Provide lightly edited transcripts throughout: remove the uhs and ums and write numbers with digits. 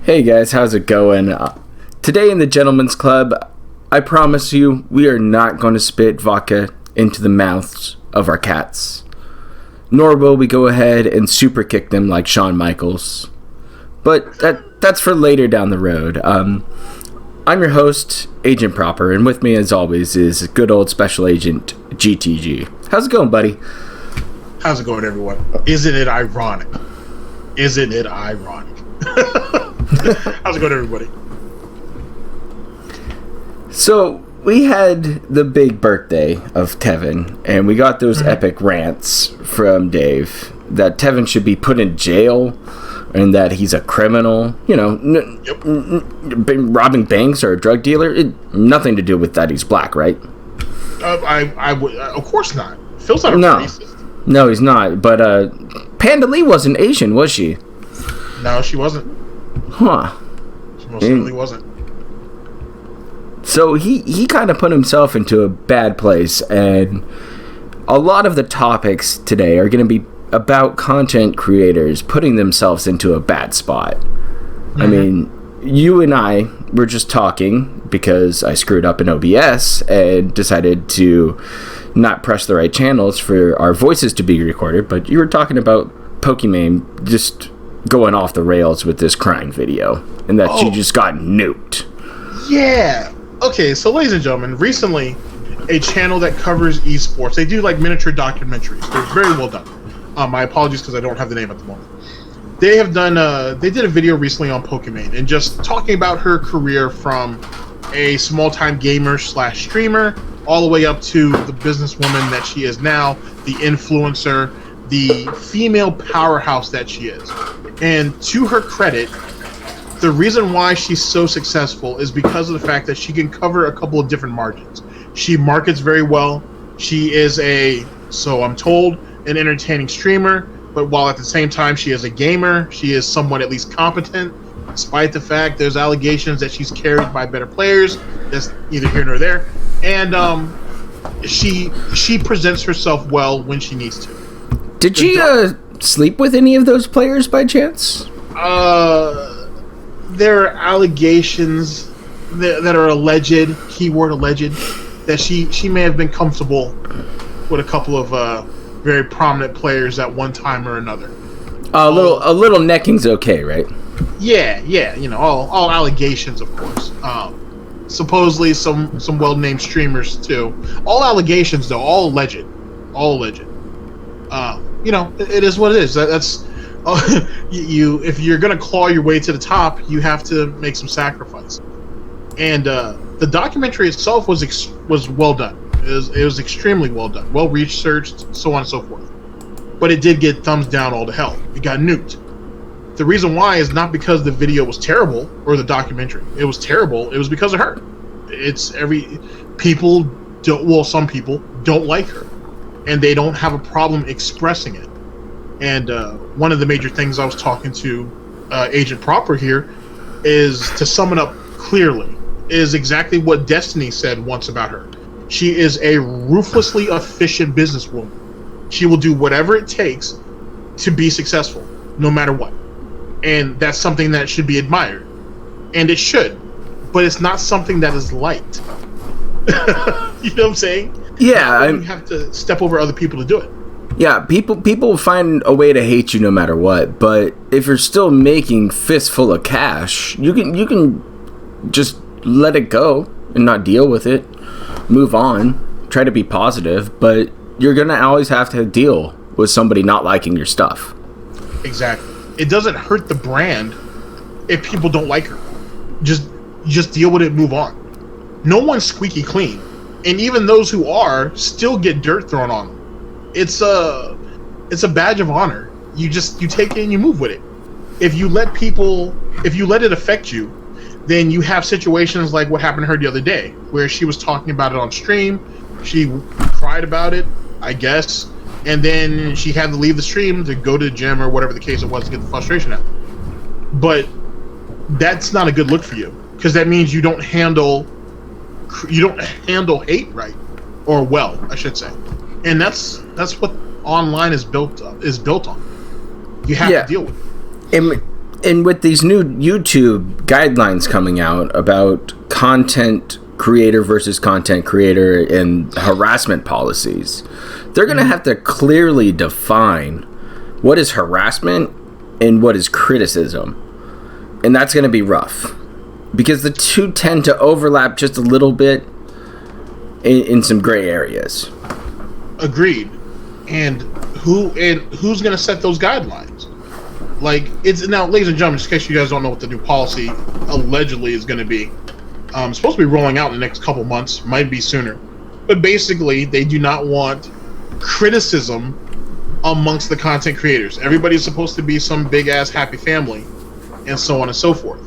Hey guys, how's it going? Today in the Gentleman's Club, I promise you, we are not going to spit vodka into the mouths of our cats. Nor will we go ahead and super kick them like Shawn Michaels. But that's for later down the road. I'm your host, Agent Proper, and with me as always is good old Special Agent GTG. How's it going, buddy? How's it going, everyone? Isn't it ironic? Isn't it ironic? How's it going, everybody? So, we had the big birthday of Tevin, and we got those epic rants from Dave that Tevin should be put in jail and that he's a criminal. You know, robbing banks or a drug dealer. Nothing to do with that he's black, right? I would, of course not. Phil's not a racist. No, he's not. But Panda Lee wasn't Asian, was she? No, she wasn't. Huh. She most certainly wasn't. So he kind of put himself into a bad place, and a lot of the topics today are going to be about content creators putting themselves into a bad spot. Mm-hmm. I mean, you and I were just talking because I screwed up in OBS and decided to not press the right channels for our voices to be recorded, but you were talking about Pokimane just going off the rails with this crying video, and that she just got nuked. Yeah. Okay, so ladies and gentlemen, recently, a channel that covers esports, they do like miniature documentaries. They're very well done. My apologies because I don't have the name at the moment. They have done, they did a video recently on Pokimane and just talking about her career from a small-time gamer / streamer all the way up to the businesswoman that she is now, the influencer, the female powerhouse that she is. And to her credit, the reason why she's so successful is because of the fact that she can cover a couple of different margins. She markets very well. She is so I'm told, an entertaining streamer, but while at the same time she is a gamer, she is somewhat at least competent, despite the fact there's allegations that she's carried by better players. That's neither here nor there. And she presents herself well when she needs to. Did she sleep with any of those players by chance? There are allegations that are alleged, keyword alleged, that she may have been comfortable with a couple of very prominent players at one time or another. A little necking's okay, right? Yeah, you know, all allegations, of course. Supposedly some well-named streamers too. All allegations though, all alleged. You know, it is what it is. That's if you're gonna claw your way to the top, you have to make some sacrifice. And the documentary itself was well done. It was extremely well done, well researched, so on and so forth. But it did get thumbs down all to hell. It got nuked. The reason why is not because the video was terrible or the documentary. It was terrible. It was because of her. Some people don't like her, and they don't have a problem expressing it. And one of the major things I was talking to Agent Proper here is, to sum it up clearly, is exactly what Destiny said once about her. She is a ruthlessly efficient businesswoman. She will do whatever it takes to be successful, no matter what. And that's something that should be admired. And it should. But it's not something that is liked. You know what I'm saying? Yeah. You have to step over other people to do it. Yeah, people will find a way to hate you no matter what, but if you're still making fistful of cash, you can just let it go and not deal with it. Move on. Try to be positive, but you're going to always have to deal with somebody not liking your stuff. Exactly. It doesn't hurt the brand if people don't like her. Just deal with it, move on. No one's squeaky clean, and even those who are still get dirt thrown on them. It's a badge of honor. You take it and you move with it. If you let it affect you, then you have situations like what happened to her the other day, where she was talking about it on stream. She cried about it, I guess, and then she had to leave the stream to go to the gym or whatever the case it was to get the frustration out. But that's not a good look for you, because that means you don't handle hate right, or well, I should say. And that's what online is built on. You have to deal with it. And And with these new YouTube guidelines coming out about content creator versus content creator and harassment policies, they're going to have to clearly define what is harassment and what is criticism. And that's going to be rough because the two tend to overlap just a little bit in some gray areas. Agreed. And who's going to set those guidelines? Like, it's now, ladies and gentlemen, just in case you guys don't know what the new policy allegedly is going to be. It's supposed to be rolling out in the next couple months, might be sooner. But basically, they do not want criticism amongst the content creators. Everybody's supposed to be some big-ass happy family, and so on and so forth.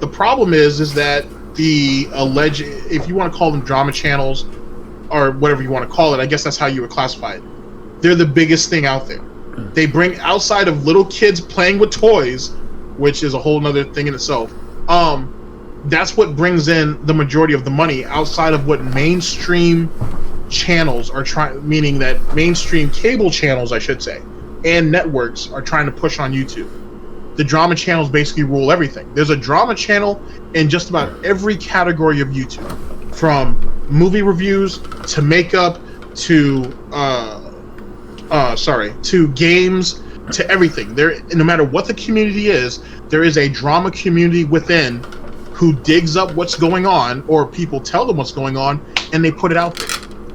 The problem is that the alleged, if you want to call them drama channels, or whatever you want to call it, I guess that's how you would classify it. They're the biggest thing out there. They bring, outside of little kids playing with toys, which is a whole nother thing in itself, that's what brings in the majority of the money outside of what mainstream channels are trying, meaning that mainstream cable channels, I should say, and networks are trying to push on YouTube. The drama channels basically rule everything. There's a drama channel in just about every category of YouTube, from movie reviews to makeup to to games to everything. There, no matter what the community is, there is a drama community within who digs up what's going on, or people tell them what's going on, and they put it out there.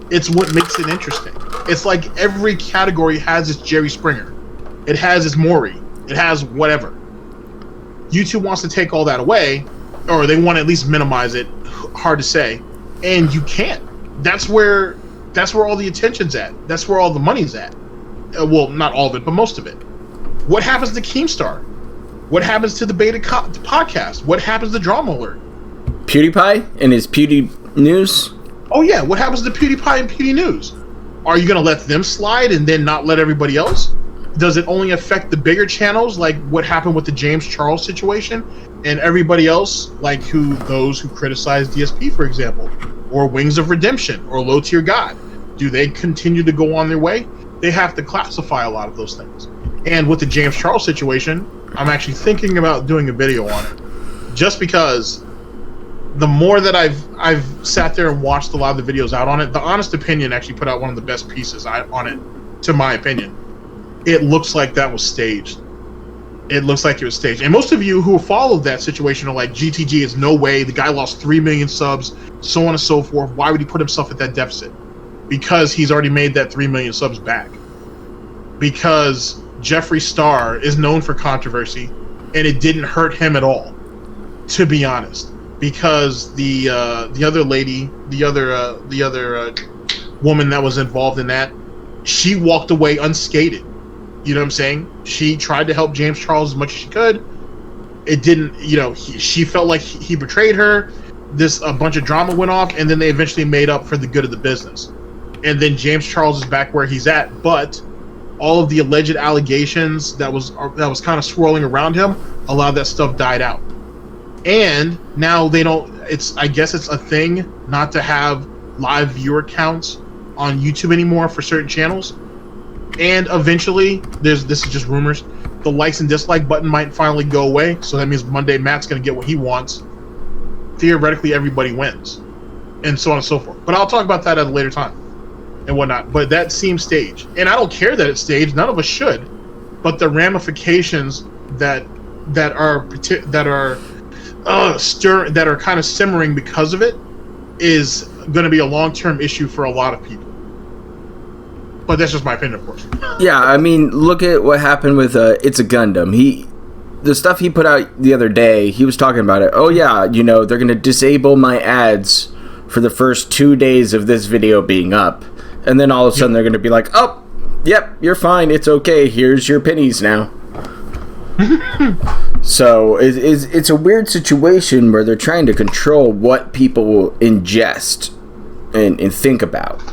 It's what makes it interesting. It's like every category has its Jerry Springer. It has its Maury. It has whatever. YouTube wants to take all that away, or they want to at least minimize it. Hard to say. And you can't. That's where all the attention's at. That's where all the money's at. Well, not all of it, but most of it. What happens to Keemstar? What happens to the Beta podcast? What happens to Drama Alert? PewDiePie and his Pewdie News? Oh yeah, what happens to PewDiePie and Pewdie News? Are you going to let them slide and then not let everybody else? Does it only affect the bigger channels, like what happened with the James Charles situation, and everybody else, like those who criticize DSP, for example, or Wings of Redemption, or Low Tier God? Do they continue to go on their way? They have to classify a lot of those things. And with the James Charles situation, I'm actually thinking about doing a video on it, just because the more that I've sat there and watched a lot of the videos out on it, the Honest Opinion actually put out one of the best pieces on it, to my opinion. It looks like that was staged. It looks like it was staged. And most of you who followed that situation are like, GTG is no way, the guy lost 3 million subs, so on and so forth. Why would he put himself at that deficit? Because he's already made that 3 million subs back. Because Jeffree Star is known for controversy, and it didn't hurt him at all, to be honest. Because the other lady, the other woman that was involved in that, she walked away unscathed. You know what I'm saying? She tried to help James Charles as much as she could. It didn't, she felt like he betrayed her. A bunch of drama went off, and then they eventually made up for the good of the business. And then James Charles is back where he's at, but all of the alleged allegations that was kind of swirling around him, a lot of that stuff died out. And now they don't, I guess it's a thing not to have live viewer counts on YouTube anymore for certain channels. And eventually, this is just rumors, the likes and dislike button might finally go away, so that means Monday Matt's going to get what he wants. Theoretically, everybody wins. And so on and so forth. But I'll talk about that at a later time and whatnot. But that seems staged. And I don't care that it's staged. None of us should. But the ramifications that are kind of simmering because of it is going to be a long-term issue for a lot of people. But that's just my opinion, of course. Yeah, I mean, look at what happened with It's a Gundam. The stuff he put out the other day, he was talking about it. Oh yeah, they're going to disable my ads for the first 2 days of this video being up. And then all of a sudden they're going to be like, oh, yep, you're fine, it's okay, here's your pennies now. So it's a weird situation where they're trying to control what people will ingest and think about.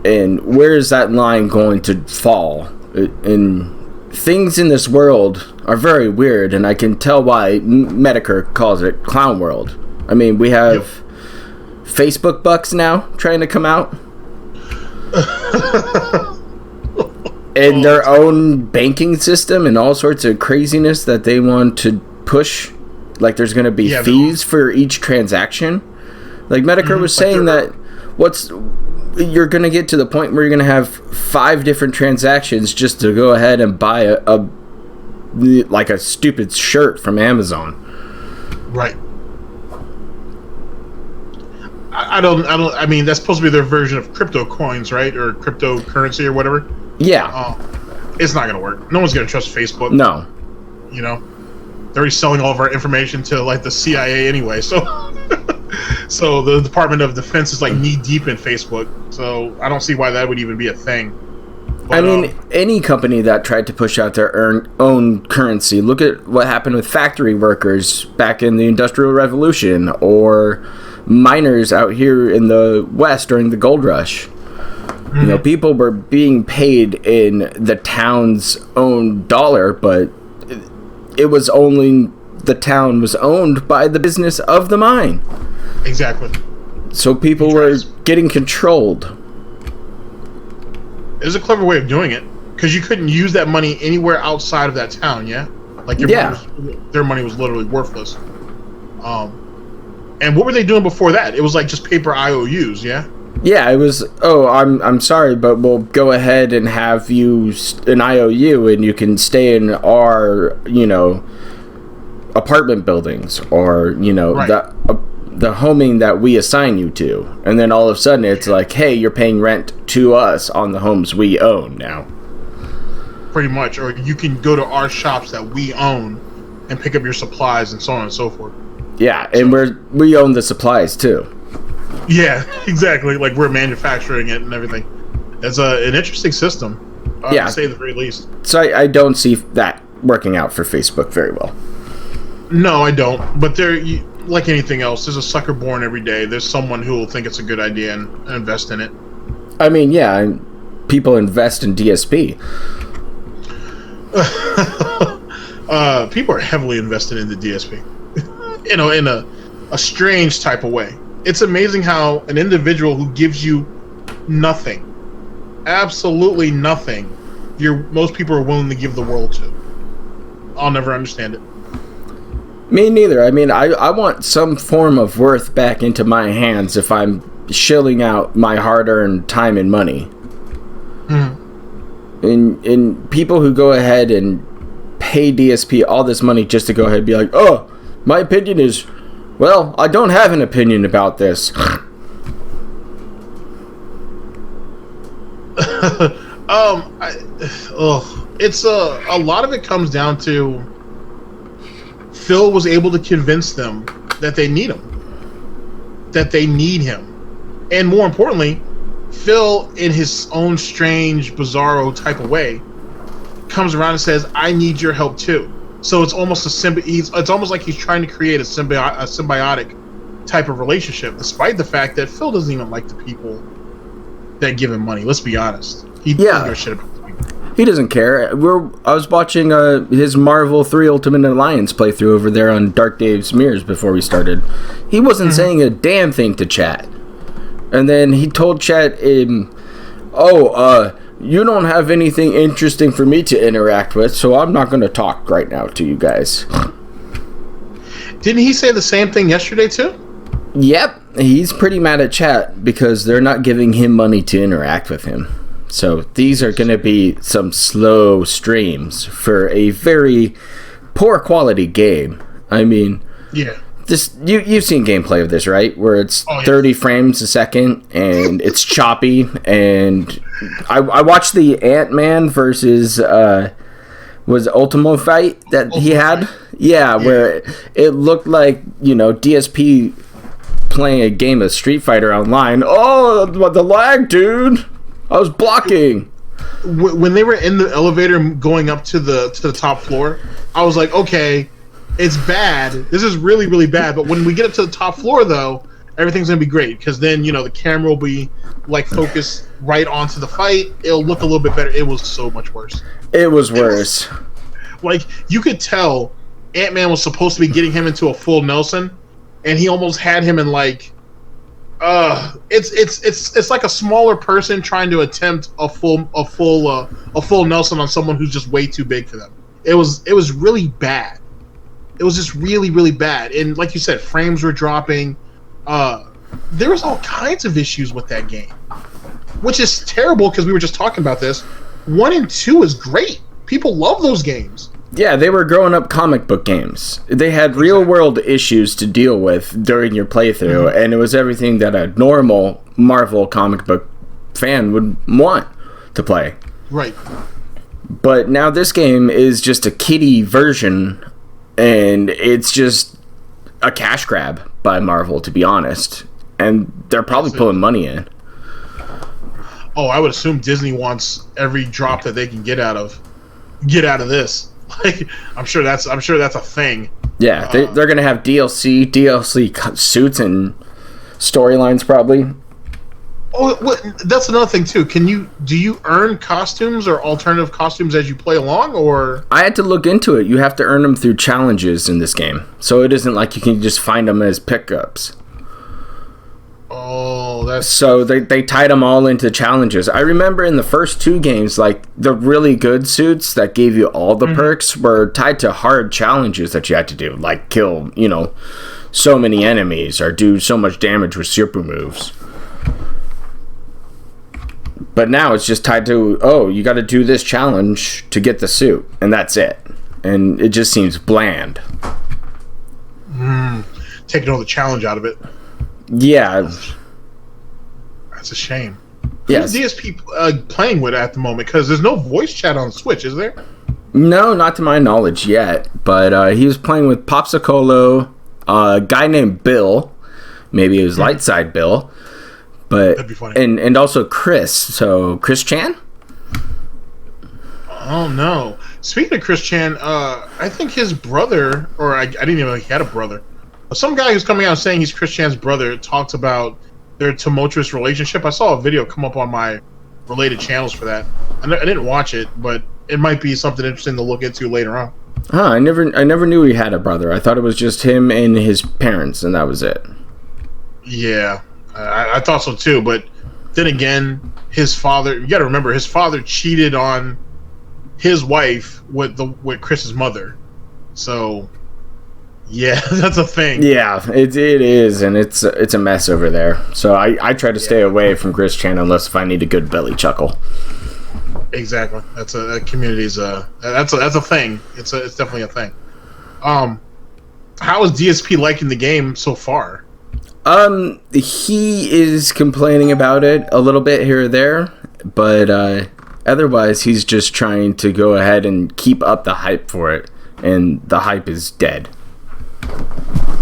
And where is that line going to fall? And things in this world are very weird, and I can tell why Medicare calls it Clown World. I mean, we have Facebook bucks now trying to come out. And their own banking system and all sorts of craziness that they want to push, like there's going to be fees for each transaction. Like Medicare was saying that you're going to get to the point where you're going to have 5 different transactions just to go ahead and buy a stupid shirt from Amazon. Right. I mean, that's supposed to be their version of crypto coins, right? Or cryptocurrency or whatever. Yeah. It's not going to work. No one's going to trust Facebook. No. You know? They're already selling all of our information to, like, the CIA anyway, so... So the Department of Defense is like knee deep in Facebook. So I don't see why that would even be a thing. But, I mean, any company that tried to push out their own currency. Look at what happened with factory workers back in the Industrial Revolution, or miners out here in the West during the Gold Rush. You know, people were being paid in the town's own dollar, but it was only the town was owned by the business of the mine. Exactly. So people were getting controlled. It was a clever way of doing it, because you couldn't use that money anywhere outside of that town. Yeah, like their money was literally worthless. And what were they doing before that? It was like just paper IOUs. Yeah. Yeah, it was. Oh, I'm sorry, but we'll go ahead and have you an IOU, and you can stay in our apartment buildings, or the homing that we assign you to. And then all of a sudden it's like, hey, you're paying rent to us on the homes we own now. Pretty much. Or you can go to our shops that we own and pick up your supplies and so on and so forth. Yeah, and we own the supplies too. Yeah, exactly. Like we're manufacturing it and everything. It's an interesting system, to say the very least. So I don't see that working out for Facebook very well. No, I don't. But like anything else, there's a sucker born every day. There's someone who will think it's a good idea and invest in it. I mean, yeah, people invest in DSP. People are heavily invested in the DSP. In a strange type of way. It's amazing how an individual who gives you nothing, absolutely nothing, most people are willing to give the world to. I'll never understand it. Me neither. I mean, I want some form of worth back into my hands if I'm shilling out my hard-earned time and money. And people who go ahead and pay DSP all this money just to go ahead and be like, oh, my opinion is, well, I don't have an opinion about this. It's a lot of it comes down to Phil was able to convince them that they need him. That they need him. And more importantly, Phil, in his own strange, bizarro type of way, comes around and says, I need your help too. So it's almost it's almost like he's trying to create a symbiotic type of relationship, despite the fact that Phil doesn't even like the people that give him money. Let's be honest. He doesn't give a shit about the people. He doesn't care. I was watching his Marvel 3 Ultimate Alliance playthrough over there on Dark Dave's Mirrors before we started. He wasn't saying a damn thing to chat. And then he told chat, you don't have anything interesting for me to interact with, so I'm not going to talk right now to you guys. Didn't he say the same thing yesterday too? Yep. He's pretty mad at chat because they're not giving him money to interact with him. So these are going to be some slow streams for a very poor quality game. I mean, yeah. You've seen gameplay of this, right? Where it's 30 frames a second and it's choppy. And I watched the Ant-Man versus was Ultimo fight that he had. Yeah, where it looked like DSP playing a game of Street Fighter online. Oh, the lag, dude! I was blocking. When they were in the elevator going up to the top floor, I was like, okay, it's bad. This is really, really bad. But when we get up to the top floor, though, everything's gonna be great because then the camera will be like focused right onto the fight. It'll look a little bit better. It was so much worse. It was worse. Like you could tell, Ant-Man was supposed to be getting him into a full Nelson, and he almost had him in like. It's like a smaller person trying to attempt a full Nelson on someone who's just way too big for them. It was really bad. It was just really, really bad. And like you said, frames were dropping. There was all kinds of issues with that game, which is terrible because we were just talking about this. 1 and 2 is great. People love those games. Yeah, they were growing up comic book games. They had real-world issues to deal with during your playthrough, and it was everything that a normal Marvel comic book fan would want to play. Right. But now this game is just a kiddie version, and it's just a cash grab by Marvel, to be honest. And they're probably pulling money in. Oh, I would assume Disney wants every drop that they can get out of this. Like, I'm sure that's a thing. Yeah, they're gonna have DLC suits and storylines probably. Oh, that's another thing too. Do you earn costumes or alternative costumes as you play along, or? I had to look into it. You have to earn them through challenges in this game, so it isn't like you can just find them as pickups. Oh, that's... So they tied them all into challenges. I remember in the first 2 games, like, the really good suits that gave you all the perks were tied to hard challenges that you had to do, like kill, so many enemies or do so much damage with super moves. But now it's just tied to, you got to do this challenge to get the suit, and that's it. And it just seems bland. Taking all the challenge out of it. Yeah. That's a shame. Yes. Who's DSP playing with at the moment? Because there's no voice chat on Switch, is there? No, not to my knowledge yet. But he was playing with Popsicolo, a guy named Bill. Maybe it was LightSidePhil. But that'd be funny. And also Chris. So Chris Chan? Oh no. Speaking of Chris Chan, I think his brother, or I didn't even know he had a brother. Some guy who's coming out saying he's Chris Chan's brother talks about their tumultuous relationship. I saw a video come up on my related channels for that. I didn't watch it, but it might be something interesting to look into later on. Huh, I never knew he had a brother. I thought it was just him and his parents, and that was it. Yeah, I thought so too, but then again, his father, you gotta remember, his father cheated on his wife with Chris's mother. So... yeah, that's a thing. Yeah, it is, and it's a mess over there. So I try to stay away from Chris Chan unless if I need a good belly chuckle. Exactly. That's a community's that's a thing. It's definitely a thing. How is DSP liking the game so far? He is complaining about it a little bit here or there, but otherwise he's just trying to go ahead and keep up the hype for it, and the hype is dead.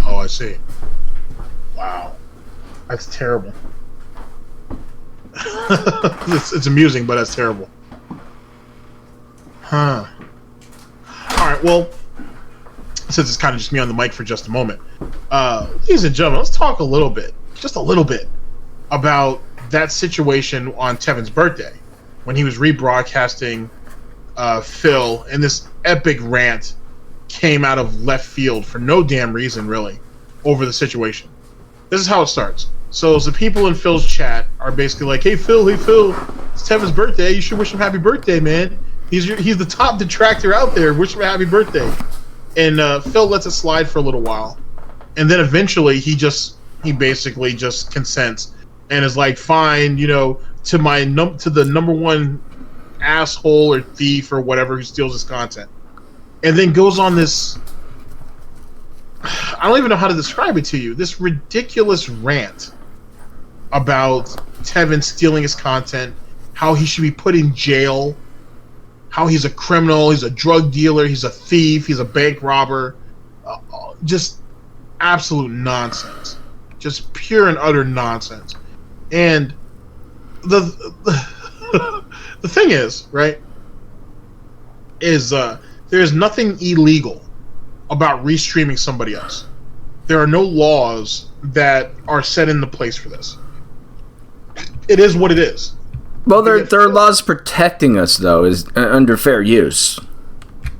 Oh, I see. Wow. That's terrible. it's amusing, but that's terrible. Huh. Alright, well, since it's kind of just me on the mic for just a moment, ladies and gentlemen, let's talk just a little bit, about that situation on Tevin's birthday, when he was rebroadcasting Phil, and this epic rant came out of left field for no damn reason, really, over the situation. This is how it starts. So the people in Phil's chat are basically like, hey Phil, it's Tevin's birthday, you should wish him happy birthday, man. He's the top detractor out there, wish him a happy birthday. And Phil lets it slide for a little while. And then eventually he basically just consents and is like, fine, to the number one asshole or thief or whatever who steals his content. And then goes on this, I don't even know how to describe it to you, this ridiculous rant about Tevin stealing his content, how he should be put in jail, how he's a criminal, he's a drug dealer, he's a thief, he's a bank robber. Just absolute nonsense. Just pure and utter nonsense. And the thing is, right, is there is nothing illegal about restreaming somebody else. There are no laws that are set into place for this. It is what it is. Well, there are laws protecting us, though, is under fair use.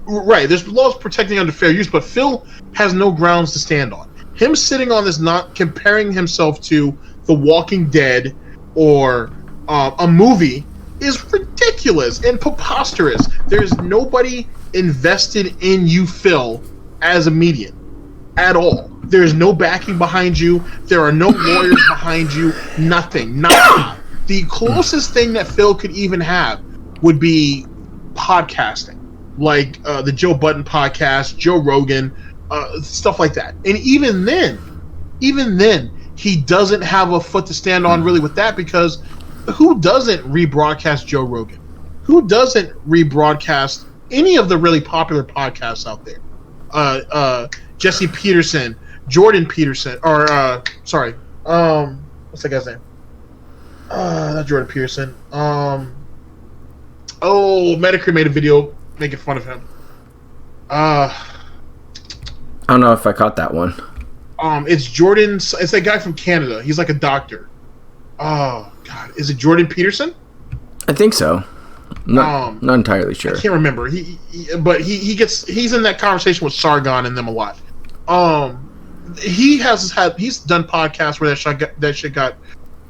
Right, there's laws protecting under fair use, but Phil has no grounds to stand on. Him sitting on this, not comparing himself to The Walking Dead or a movie, is ridiculous and preposterous. There's nobody invested in you, Phil, as a median at all. There's no backing behind you. There are no lawyers behind you. Nothing. Nothing. The closest thing that Phil could even have would be podcasting, like the Joe Budden podcast, Joe Rogan, stuff like that. And even then, he doesn't have a foot to stand on really with that, because who doesn't rebroadcast Joe Rogan? Who doesn't rebroadcast any of the really popular podcasts out there? Jesse Peterson, Jordan Peterson, or what's that guy's name? Not Jordan Peterson. Medicare made a video making fun of him. I don't know if I caught that one. It's Jordan. It's that guy from Canada. He's like a doctor. Oh God, is it Jordan Peterson? I think so. Not entirely sure. I can't remember. He's in that conversation with Sargon and them a lot. He's done podcasts where that shit got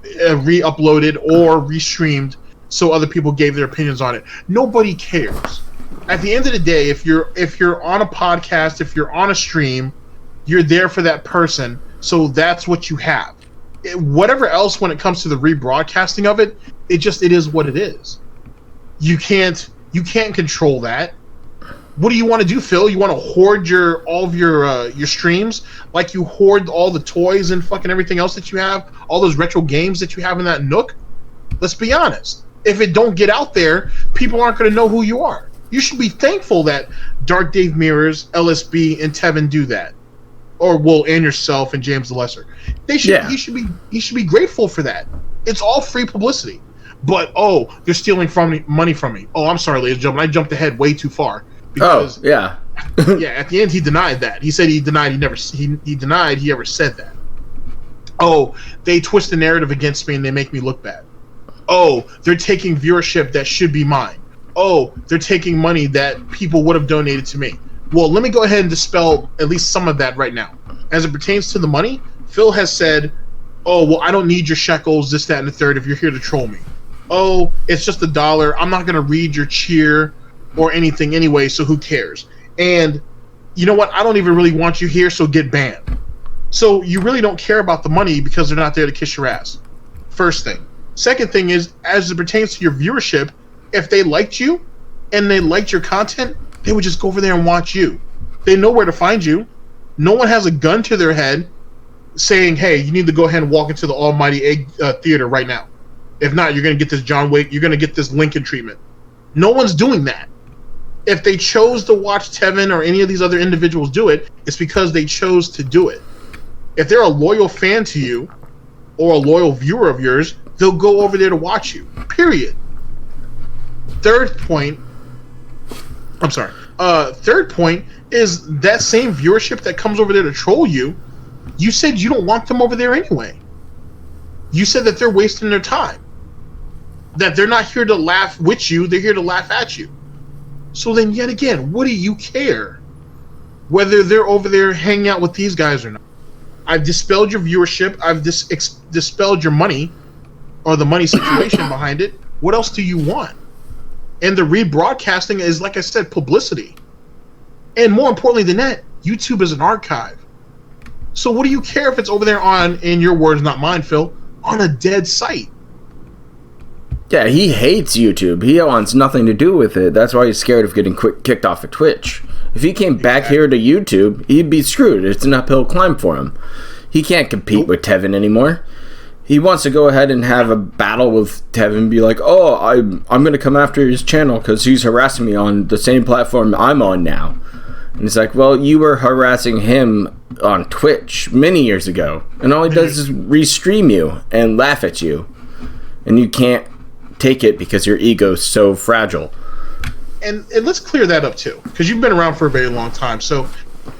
re-uploaded or restreamed, so other people gave their opinions on it. Nobody cares. At the end of the day, if you're on a podcast, if you're on a stream, you're there for that person, so that's what you have. Whatever else, when it comes to the rebroadcasting of it, it is what it is. You can't control that. What do you want to do, Phil? You want to hoard all of your streams like you hoard all the toys and fucking everything else that you have, all those retro games that you have in that nook? Let's be honest. If it don't get out there, people aren't going to know who you are. You should be thankful that Dark Dave Mirrors, LSB, and Tevin do that, and yourself and James the Lesser. He should be grateful for that. It's all free publicity. But they're stealing money from me. Oh, I'm sorry, ladies and gentlemen. I jumped ahead way too far. Because, yeah. Yeah, at the end he denied that. He said he denied he ever said that. Oh, they twist the narrative against me and they make me look bad. Oh, they're taking viewership that should be mine. Oh, they're taking money that people would have donated to me. Well, let me go ahead and dispel at least some of that right now. As it pertains to the money, Phil has said, oh, well, I don't need your shekels, this, that, and the third if you're here to troll me. Oh, it's just $1. I'm not going to read your cheer or anything anyway, so who cares? And you know what? I don't even really want you here, so get banned. So you really don't care about the money because they're not there to kiss your ass. First thing. Second thing is, as it pertains to your viewership, if they liked you and they liked your content, they would just go over there and watch you. They know where to find you. No one has a gun to their head saying, hey, you need to go ahead and walk into the Almighty Egg Theater right now. If not, you're going to get this John Wick, you're going to get this Lincoln treatment. No one's doing that. If they chose to watch Tevin or any of these other individuals do it, it's because they chose to do it. If they're a loyal fan to you or a loyal viewer of yours, they'll go over there to watch you. Period. Third point is that same viewership that comes over there to troll you. You said you don't want them over there anyway. You said that they're wasting their time. That they're not here to laugh with you, they're here to laugh at you. So then, yet again, what do you care? Whether they're over there hanging out with these guys or not. I've dispelled your viewership, I've dispelled your money, or the money situation behind it. What else do you want? And the rebroadcasting is, like I said, publicity. And more importantly than that, YouTube is an archive. So what do you care if it's over there on, in your words, not mine, Phil, on a dead site? Yeah, he hates YouTube. He wants nothing to do with it. That's why he's scared of getting kicked off of Twitch. If he came back here to YouTube, he'd be screwed. It's an uphill climb for him. He can't compete with Tevin anymore. He wants to go ahead and have a battle with Tevin and be like, oh, I'm going to come after his channel because he's harassing me on the same platform I'm on now. And it's like, well, you were harassing him on Twitch many years ago. And all he does is restream you and laugh at you. And you can't take it because your ego's so fragile. And let's clear that up too, because you've been around for a very long time. So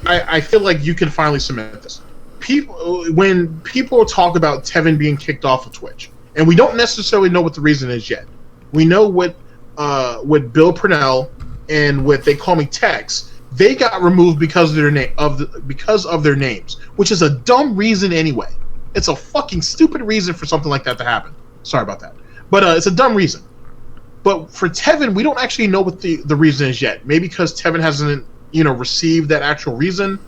I feel like you can finally cement this. When people talk about Tevin being kicked off of Twitch, and we don't necessarily know what the reason is yet. We know what Bill Purnell and what They Call Me Tex, they got removed because of their names, which is a dumb reason anyway. It's a fucking stupid reason for something like that to happen. Sorry about that. But it's a dumb reason. But for Tevin, we don't actually know what the reason is yet. Maybe because Tevin hasn't receive that actual reason,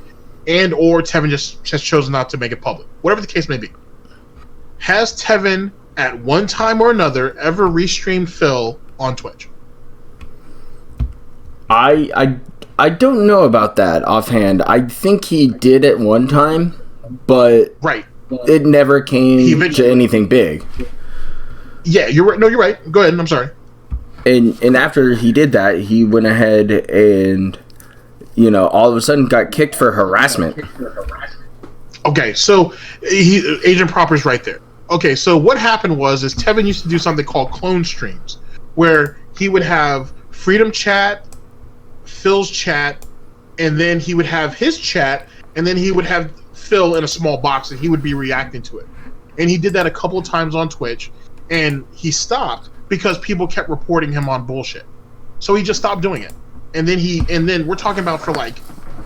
and or Tevin just has chosen not to make it public. Whatever the case may be. Has Tevin at one time or another ever restreamed Phil on Twitch? I don't know about that offhand. I think he did at one time, but right, it never came to anything big. Yeah, you're right. No, you're right. Go ahead. I'm sorry. And after he did that, he went ahead and all of a sudden got kicked for harassment. Okay, so Agent Proper's right there. Okay, so what happened was Tevin used to do something called clone streams, where he would have Freedom Chat, Phil's chat, and then he would have his chat, and then he would have Phil in a small box, and he would be reacting to it. And he did that a couple of times on Twitch, and he stopped because people kept reporting him on bullshit. So he just stopped doing it. And then we're talking about for like,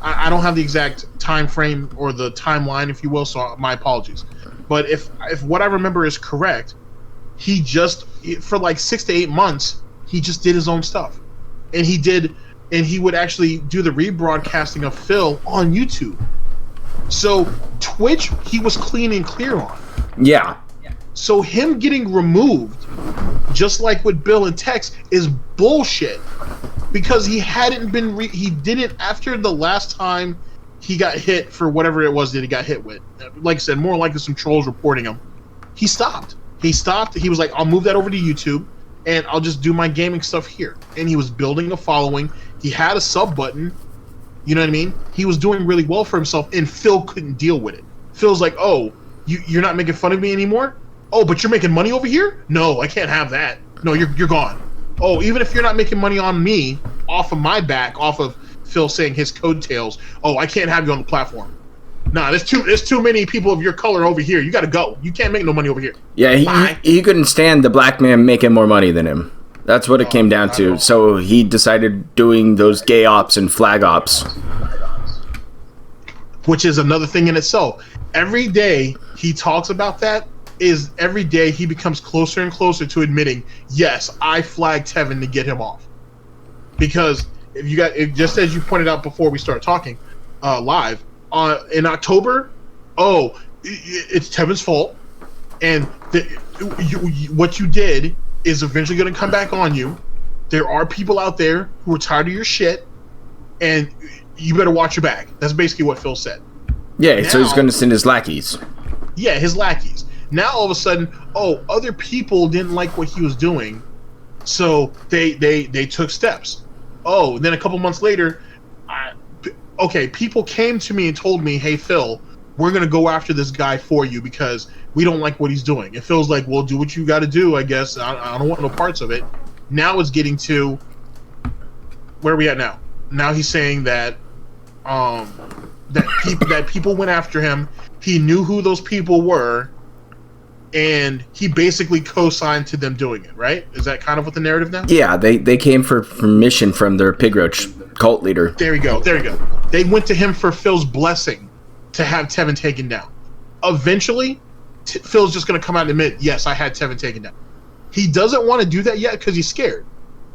I don't have the exact time frame or the timeline, if you will, so my apologies. But if what I remember is correct, he just, for like 6 to 8 months, he just did his own stuff. And he would actually do the rebroadcasting of Phil on YouTube. So Twitch, he was clean and clear on. Yeah. So him getting removed, just like with Bill and Tex, is bullshit. Because he hadn't been, he didn't, after the last time he got hit for whatever it was that he got hit with. Like I said, more likely some trolls reporting him. He stopped. He was like, I'll move that over to YouTube, and I'll just do my gaming stuff here. And he was building a following. He had a sub button. You know what I mean? He was doing really well for himself, and Phil couldn't deal with it. Phil's like, oh, you're not making fun of me anymore? Oh, but you're making money over here? No, I can't have that. No, you're gone. Oh, even if you're not making money on me, off of my back, off of Phil saying his coattails, oh, I can't have you on the platform. Nah, there's too many people of your color over here. You got to go. You can't make no money over here. Yeah, he couldn't stand the black man making more money than him. That's what it came down to. So he decided doing those gay ops and flag ops. Which is another thing in itself. Every day he talks about that, is every day he becomes closer and closer to admitting, yes, I flagged Tevin to get him off. Because if you got, just as you pointed out before we started talking live, in October, it's Tevin's fault, and what you did is eventually going to come back on you. There are people out there who are tired of your shit, and you better watch your back. That's basically what Phil said. Yeah, now, so he's going to send his lackeys. Yeah, his lackeys. Now all of a sudden, other people didn't like what he was doing, so they took steps. Oh, then a couple months later, people came to me and told me, hey, Phil, we're going to go after this guy for you because we don't like what he's doing. And Phil's like, well, do what you got to do, I guess. I don't want no parts of it. Now it's getting to, where are we at now? Now he's saying that that people went after him. He knew who those people were, and he basically co-signed to them doing it, right? Is that kind of what the narrative now? Yeah, they came for permission from their pig roach cult leader. There you go. They went to him for Phil's blessing to have Tevin taken down. Eventually, Phil's just going to come out and admit, yes, I had Tevin taken down. He doesn't want to do that yet because he's scared.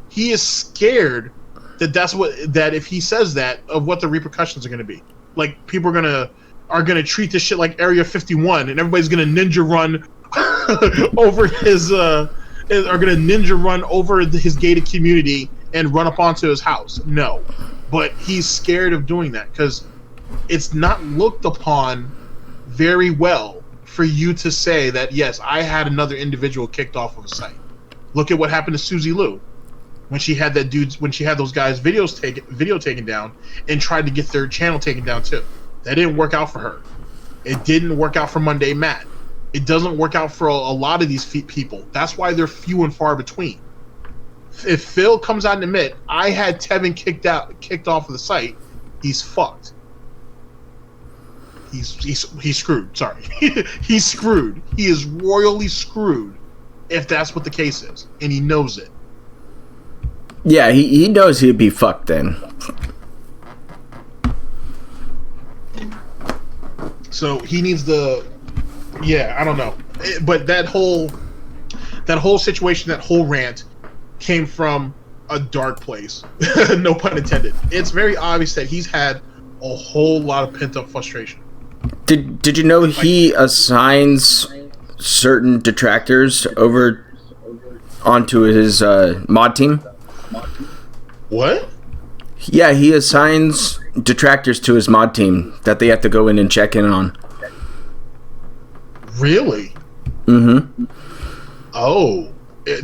He is scared that if he says that, of what the repercussions are going to be. Like, people are gonna treat this shit like Area 51, and everybody's gonna ninja run over his gated community and run up onto his house. No, but he's scared of doing that because it's not looked upon very well for you to say that, yes, I had another individual kicked off of a site. Look at what happened to Susie Lou when she had those guys' video taken down and tried to get their channel taken down too. That didn't work out for her. It didn't work out for Monday Matt. It doesn't work out for a lot of these people. That's why they're few and far between. If Phil comes out and admit, I had Tevin kicked off of the site, he's fucked. He's screwed. Sorry. He's screwed. He is royally screwed if that's what the case is. And he knows it. Yeah, he knows he'd be fucked then. So he needs I don't know. But that whole situation, that whole rant came from a dark place. No pun intended. It's very obvious that he's had a whole lot of pent up frustration. Did you know he assigns certain detractors over onto his mod team? What? Yeah, he assigns detractors to his mod team that they have to go in and check in on. Really? Mm-hmm. Oh,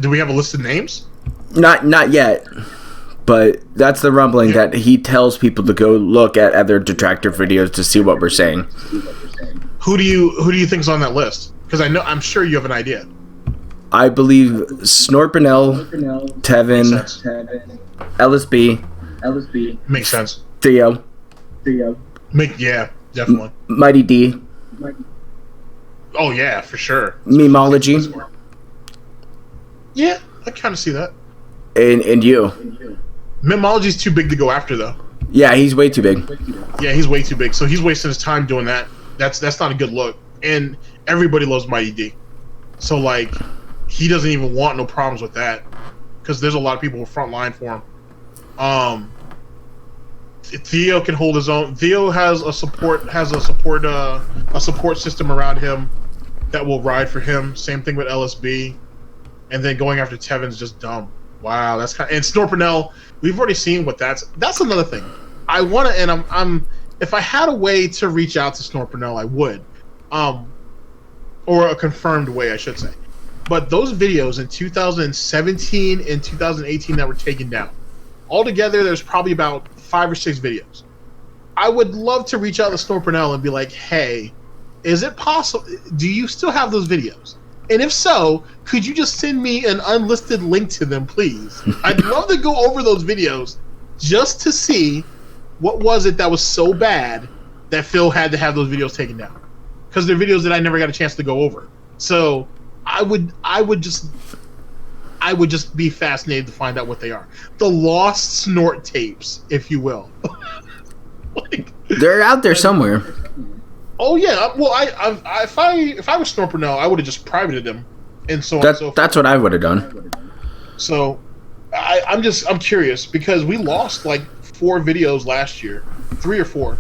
do we have a list of names? Not yet, but that's the rumbling that he tells people to go look at other detractor videos to see what we're saying. Who do you think's on that list? Because I'm sure you have an idea. I believe Snorpinel, Tevin, LSB, makes sense. Theo, Yeah, definitely. Mighty D. Oh yeah, for sure. Memology. Yeah, I kind of see that. And you. Memology's too big to go after, though. Yeah, he's way too big. Yeah, he's way too big. So he's wasting his time doing that. That's not a good look. And everybody loves Mighty D. So like, he doesn't even want no problems with that, because there's a lot of people front line for him. Theo can hold his own. Theo has a support system around him that will ride for him. Same thing with LSB. And then going after Tevin's just dumb. Wow, that's kind of, and Snorpinel, we've already seen what that's another thing. I want to, and I'm if I had a way to reach out to Snorpinel, I would, or a confirmed way, I should say. But those videos in 2017 and 2018 that were taken down, altogether, there's probably about 5 or 6 videos. I would love to reach out to Snorpinel and be like, hey, is it possible? Do you still have those videos? And if so, could you just send me an unlisted link to them, please? I'd love to go over those videos just to see what was it that was so bad that Phil had to have those videos taken down. Because they're videos that I never got a chance to go over. So I would just be fascinated to find out what they are. The lost snort tapes, if you will. Like, they're out there somewhere. Oh yeah, well, if I was Snorpinel, I would have just privated them, and so on and so forth. That's what I would have done. So, I'm curious, because we lost like 4 videos last year, 3 or 4,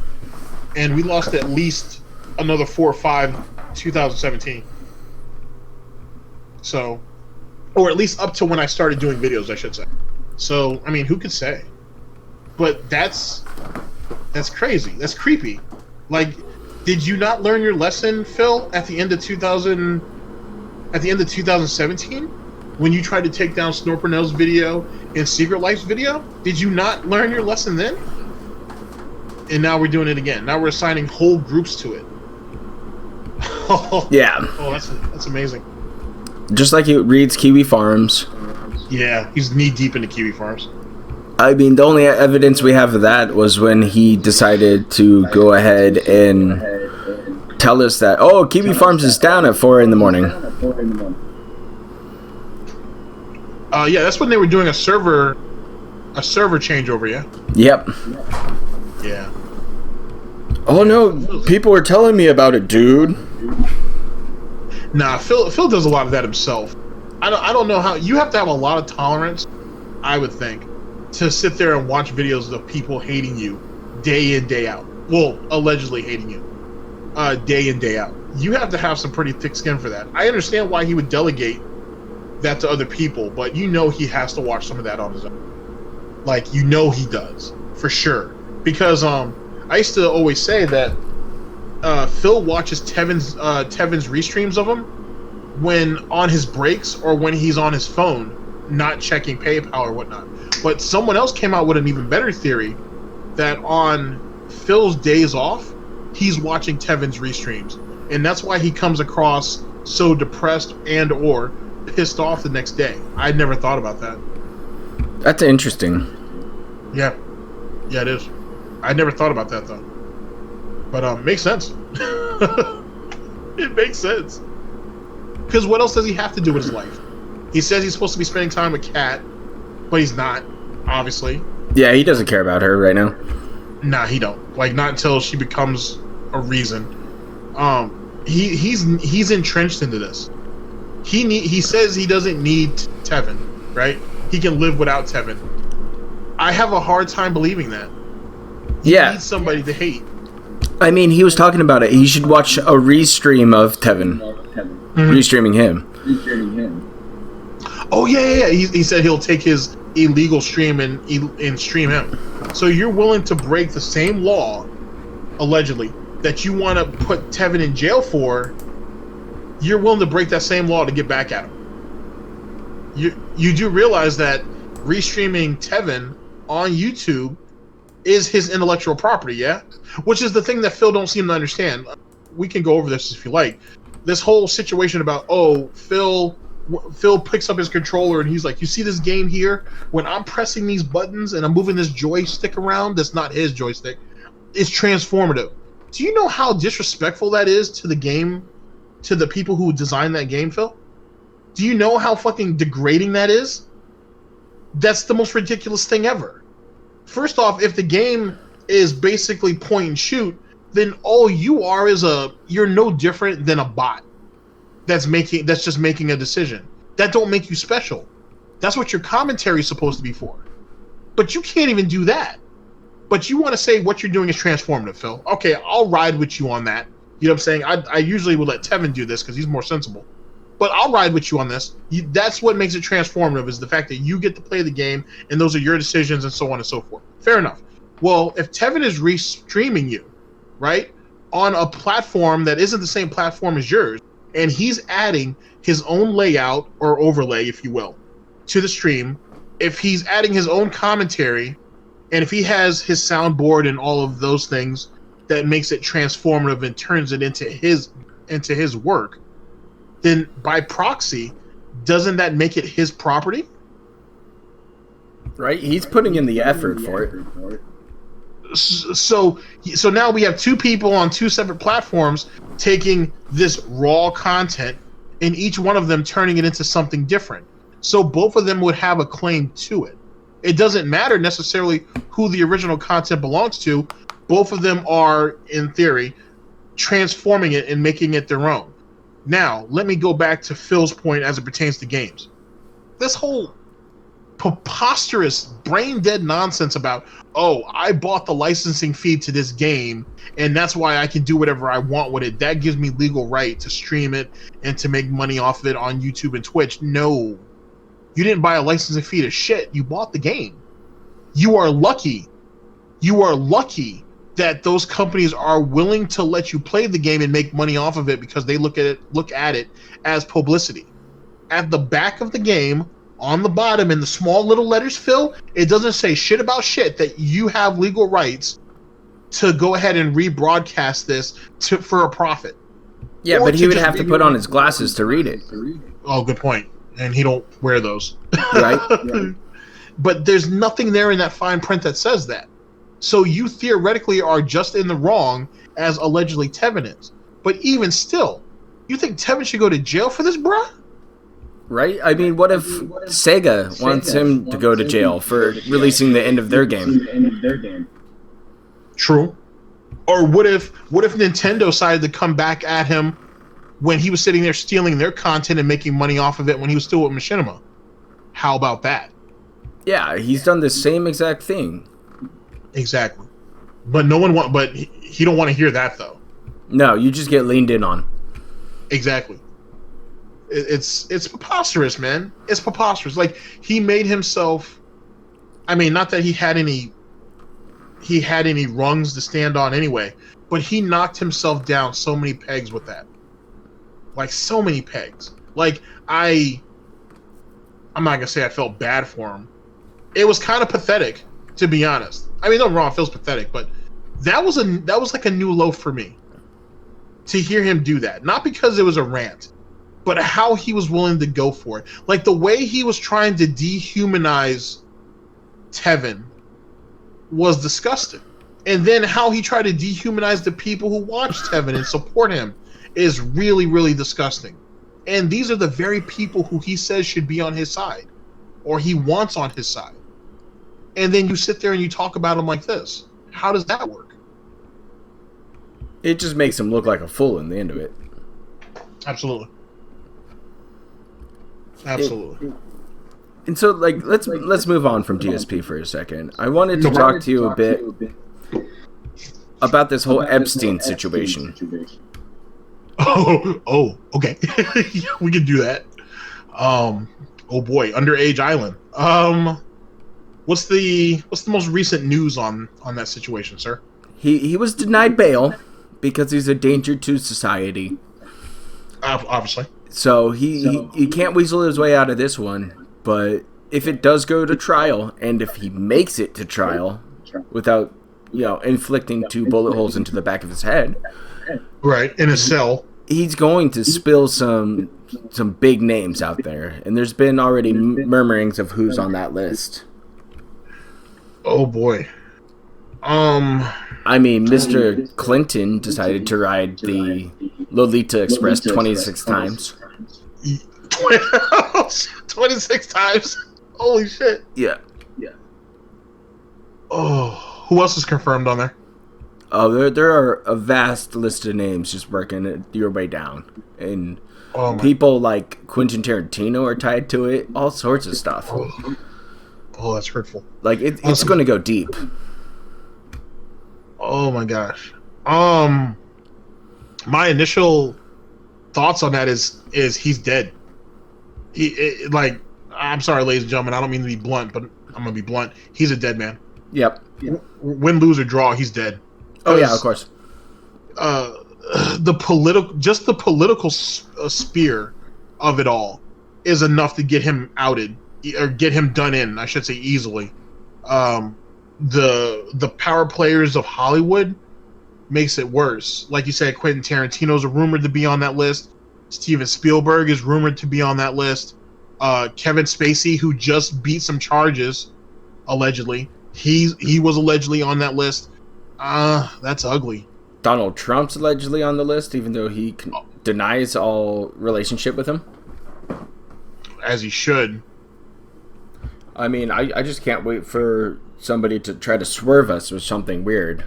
and we lost at least another 4 or 5 2017. So, or at least up to when I started doing videos, I should say. So, I mean, who could say? But that's crazy. That's creepy. Like, did you not learn your lesson, Phil, at the end of 2017, when you tried to take down Snorpinel's video and Secret Life's video? Did you not learn your lesson then? And now we're doing it again. Now we're assigning whole groups to it. Yeah. Oh, that's amazing. Just like he reads Kiwi Farms. Yeah, he's knee deep into Kiwi Farms. I mean, the only evidence we have of that was when he decided to go ahead and tell us that, oh, Kiwi Farms is down at 4 in the morning. Yeah, that's when they were doing a server changeover, yeah? Yep. Yeah. Oh no, people were telling me about it, dude. Nah, Phil does a lot of that himself. I don't know how. You have to have a lot of tolerance, I would think, to sit there and watch videos of people hating you day in, day out. Well, allegedly hating you day in, day out. You have to have some pretty thick skin for that. I understand why he would delegate that to other people, but you know he has to watch some of that on his own. Like, you know he does, for sure. Because I used to always say that Phil watches Tevin's restreams of him when on his breaks or when he's on his phone, not checking PayPal or whatnot. But someone else came out with an even better theory that on Phil's days off, he's watching Tevin's restreams, and that's why he comes across so depressed and or pissed off the next day. I'd never thought about that. That's interesting. Yeah, it is. I never thought about that though. But makes sense. It makes sense. Because what else does he have to do with his life? He says he's supposed to be spending time with Kat, but he's not, obviously. Yeah, he doesn't care about her right now. Nah, he don't. Like, not until she becomes a reason. He's entrenched into this. He says he doesn't need Tevin, right? He can live without Tevin. I have a hard time believing that. You need somebody to hate. I mean, he was talking about it. He should watch a restream of Tevin. Restreaming him. Oh, yeah. He said he'll take his illegal stream and stream him. So you're willing to break the same law, allegedly, that you want to put Tevin in jail for. You're willing to break that same law to get back at him. You do realize that restreaming Tevin on YouTube is his intellectual property, yeah? Which is the thing that Phil don't seem to understand. We can go over this if you like. This whole situation about, Phil picks up his controller and he's like, you see this game here? When I'm pressing these buttons and I'm moving this joystick around, that's not his joystick, it's transformative. Do you know how disrespectful that is to the game, to the people who designed that game, Phil? Do you know how fucking degrading that is? That's the most ridiculous thing ever. First off, if the game is basically point and shoot, then all you are is you're no different than a bot that's just making a decision. That don't make you special. That's what your commentary is supposed to be for. But you can't even do that. But you want to say what you're doing is transformative, Phil. Okay, I'll ride with you on that. You know what I'm saying? I usually would let Tevin do this because he's more sensible. But I'll ride with you on this. That's what makes it transformative, is the fact that you get to play the game, and those are your decisions, and so on and so forth. Fair enough. Well, if Tevin is restreaming you, right, on a platform that isn't the same platform as yours, and he's adding his own layout, or overlay, if you will, to the stream, if he's adding his own commentary, and if he has his soundboard and all of those things that makes it transformative and turns it into his work, then by proxy, doesn't that make it his property? Right? He's putting in the effort for it. So now we have two people on two separate platforms taking this raw content and each one of them turning it into something different. So both of them would have a claim to it. It doesn't matter necessarily who the original content belongs to. Both of them are, in theory, transforming it and making it their own. Now, let me go back to Phil's point as it pertains to games. This whole preposterous, brain-dead nonsense about, I bought the licensing fee to this game, and that's why I can do whatever I want with it. That gives me legal right to stream it and to make money off of it on YouTube and Twitch. No. You didn't buy a licensing fee to shit. You bought the game. You are lucky. You are lucky that those companies are willing to let you play the game and make money off of it because they look at it as publicity. At the back of the game, on the bottom in the small little letters, Phil, it doesn't say shit about shit that you have legal rights to go ahead and rebroadcast this for a profit. Yeah, but he would have to put on his glasses to read it. Oh, good point. And he don't wear those. Right. But there's nothing there in that fine print that says that. So you theoretically are just in the wrong, as allegedly Tevin is. But even still, you think Tevin should go to jail for this, bruh? Right? I mean, what if Sega wants him to go to jail for releasing the end of their game? True. Or what if Nintendo decided to come back at him when he was sitting there stealing their content and making money off of it when he was still with Machinima? How about that? Yeah, he's done the same exact thing. Exactly. But he don't want to hear that, though. No, you just get leaned in on. Exactly. It's preposterous, man. It's preposterous. Like, he made himself, I mean, not that he had any rungs to stand on anyway, but he knocked himself down so many pegs with that. Like, so many pegs. Like, I'm not gonna say I felt bad for him. It was kind of pathetic, to be honest. I mean, no wrong, it feels pathetic, but that was like a new low for me to hear him do that. Not because it was a rant, but how he was willing to go for it. Like, the way he was trying to dehumanize Tevin was disgusting. And then how he tried to dehumanize the people who watch Tevin and support him is really, really disgusting. And these are the very people who he says should be on his side, or he wants on his side. And then you sit there and you talk about him like this. How does that work? It just makes him look like a fool in the end of it. Absolutely. Absolutely. And so, like, let's move on from DSP for a second. I wanted to talk to you a bit about this whole Epstein situation. Oh, okay. We can do that. Oh boy, Underage Island. What's the most recent news on that situation, sir? He was denied bail because he's a danger to society. Obviously. So he can't weasel his way out of this one. But if it does go to trial, and if he makes it to trial without, inflicting 2 bullet holes into the back of his head, right, in a cell, he's going to spill some big names out there, and there's been already murmurings of who's on that list. Oh boy. I mean, Mr. Clinton decided to ride the Lolita Express 26 times. 26 times? Holy shit. Yeah. Oh, who else is confirmed on there? Oh, there are a vast list of names just working your way down. And people like Quentin Tarantino are tied to it. All sorts of stuff. Oh, that's hurtful. Like, it's going to go deep. Oh my gosh. My initial thoughts on that is he's dead. I'm sorry, ladies and gentlemen, I don't mean to be blunt, but I'm gonna be blunt. He's a dead man. Yep. Win, lose, or draw, he's dead. Oh yeah, of course. The political spear of it all is enough to get him outed or get him done in. I should say easily. The power players of Hollywood makes it worse. Like you said, Quentin Tarantino's rumored to be on that list. Steven Spielberg is rumored to be on that list. Kevin Spacey, who just beat some charges, allegedly, he was allegedly on that list. That's ugly. Donald Trump's allegedly on the list, even though he denies all relationship with him. As he should. I mean, I just can't wait for somebody to try to swerve us with something weird.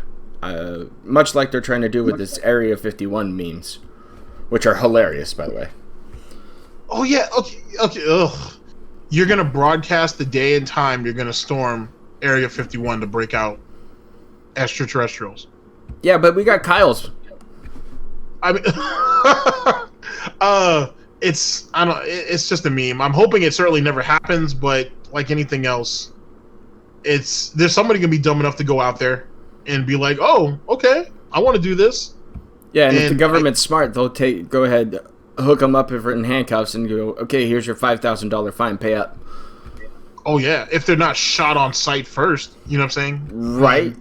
Much like they're trying to do with this Area 51 memes, which are hilarious, by the way. Oh, yeah. Okay. Ugh. You're going to broadcast the day and time you're going to storm Area 51 to break out extraterrestrials. Yeah, but we got Kyle's. I mean, it's just a meme. I'm hoping it certainly never happens, but like anything else, there's somebody going to be dumb enough to go out there and be like, oh, okay, I want to do this. Yeah, and if the government's smart, they'll go ahead, hook them up in handcuffs and go, okay, here's your $5,000 fine, pay up. Oh, yeah, if they're not shot on sight first, you know what I'm saying? Right.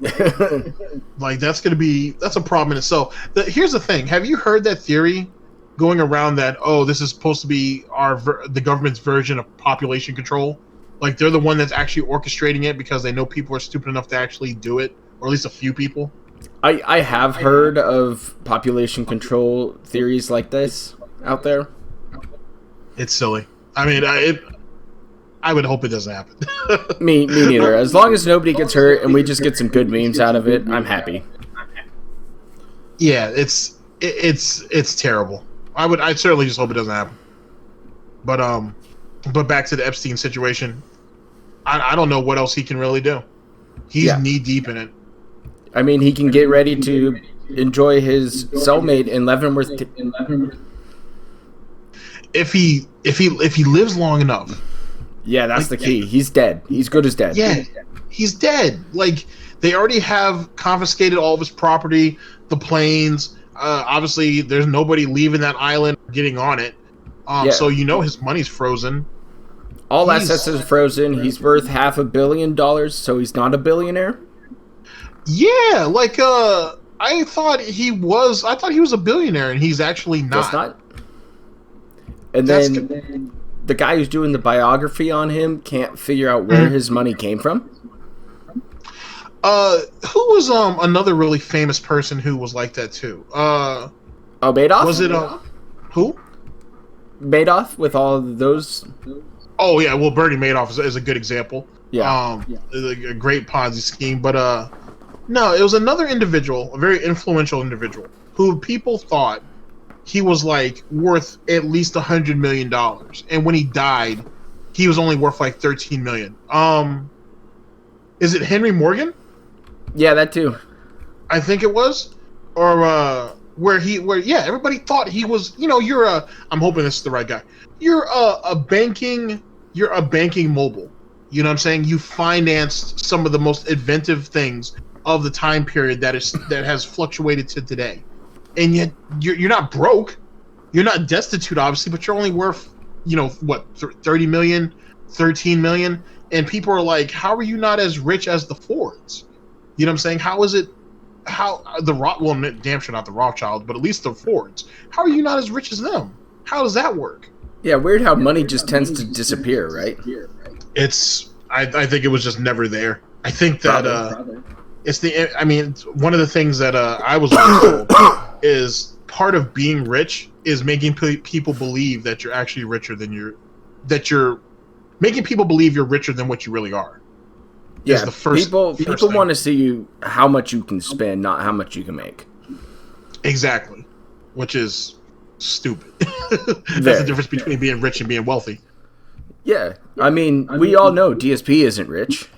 Like, that's a problem in itself. Here's the thing. Have you heard that theory going around that, this is supposed to be the government's version of population control? Like, they're the one that's actually orchestrating it because they know people are stupid enough to actually do it, or at least a few people? I have heard of population control theories like this out there. It's silly. I mean, I would hope it doesn't happen. Me neither. As long as nobody gets hurt and we just get some good memes out of it, I'm happy. Yeah, it's terrible. I'd certainly just hope it doesn't happen. But back to the Epstein situation, I don't know what else he can really do. He's knee deep in it. I mean, he can get ready to enjoy his cellmate in Leavenworth. If he lives long enough. Yeah, that's the key. He's dead. He's good as dead. Yeah, he's dead. Like, they already have confiscated all of his property, the planes. Obviously, there's nobody leaving that island or getting on it. So his money's frozen. All assets are frozen. He's worth $500 million, so he's not a billionaire. Yeah, like I thought he was a billionaire, and he's actually not. Just not. And then the guy who's doing the biography on him can't figure out where his money came from. Who was another really famous person who was like that too? Madoff? Was it who? Madoff with all those. Oh yeah, well Bernie Madoff is a good example. Yeah. A great Ponzi scheme, but no, it was another individual, a very influential individual, who people thought he was like worth at least $100 million, and when he died, he was only worth like 13 million. Is it Henry Morgan? Yeah, that too. I think it was, or everybody thought he was. I'm hoping this is the right guy. You're a banking mogul. You know what I'm saying? You financed some of the most inventive things of the time period that has fluctuated to today, and yet you're not broke. You're not destitute, obviously, but you're only worth, 30 million, 13 million, and people are like, how are you not as rich as the Fords? You know what I'm saying? How is it? How the damn sure not the Rothschild, but at least the Fords. How are you not as rich as them? How does that work? Yeah, weird how money just tends to disappear, right? I think it was just never there. I think that one of the things that I was always told is part of being rich is making people believe that you're actually richer than you're making people believe you're richer than what you really are. Yeah, people want to see how much you can spend, not how much you can make. Exactly, which is stupid. That's the difference between being rich and being wealthy. Yeah, I mean, we all know DSP isn't rich.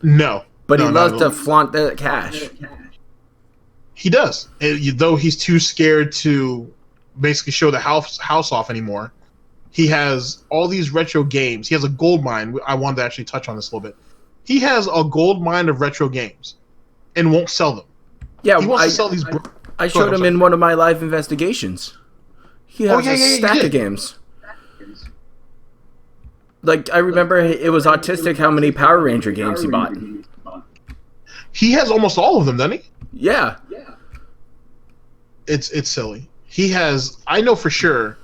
No. But he loves to flaunt the cash. He does. Though he's too scared to basically show the house off anymore. He has all these retro games. He has a gold mine. I wanted to actually touch on this a little bit. He has a gold mine of retro games and won't sell them. Yeah, he wants to sell these. I showed him in one of my live investigations. He has a stack of games. Like, I remember it was autistic how many Power Ranger games he bought. He has almost all of them, doesn't he? Yeah. It's silly. He has, I know for sure,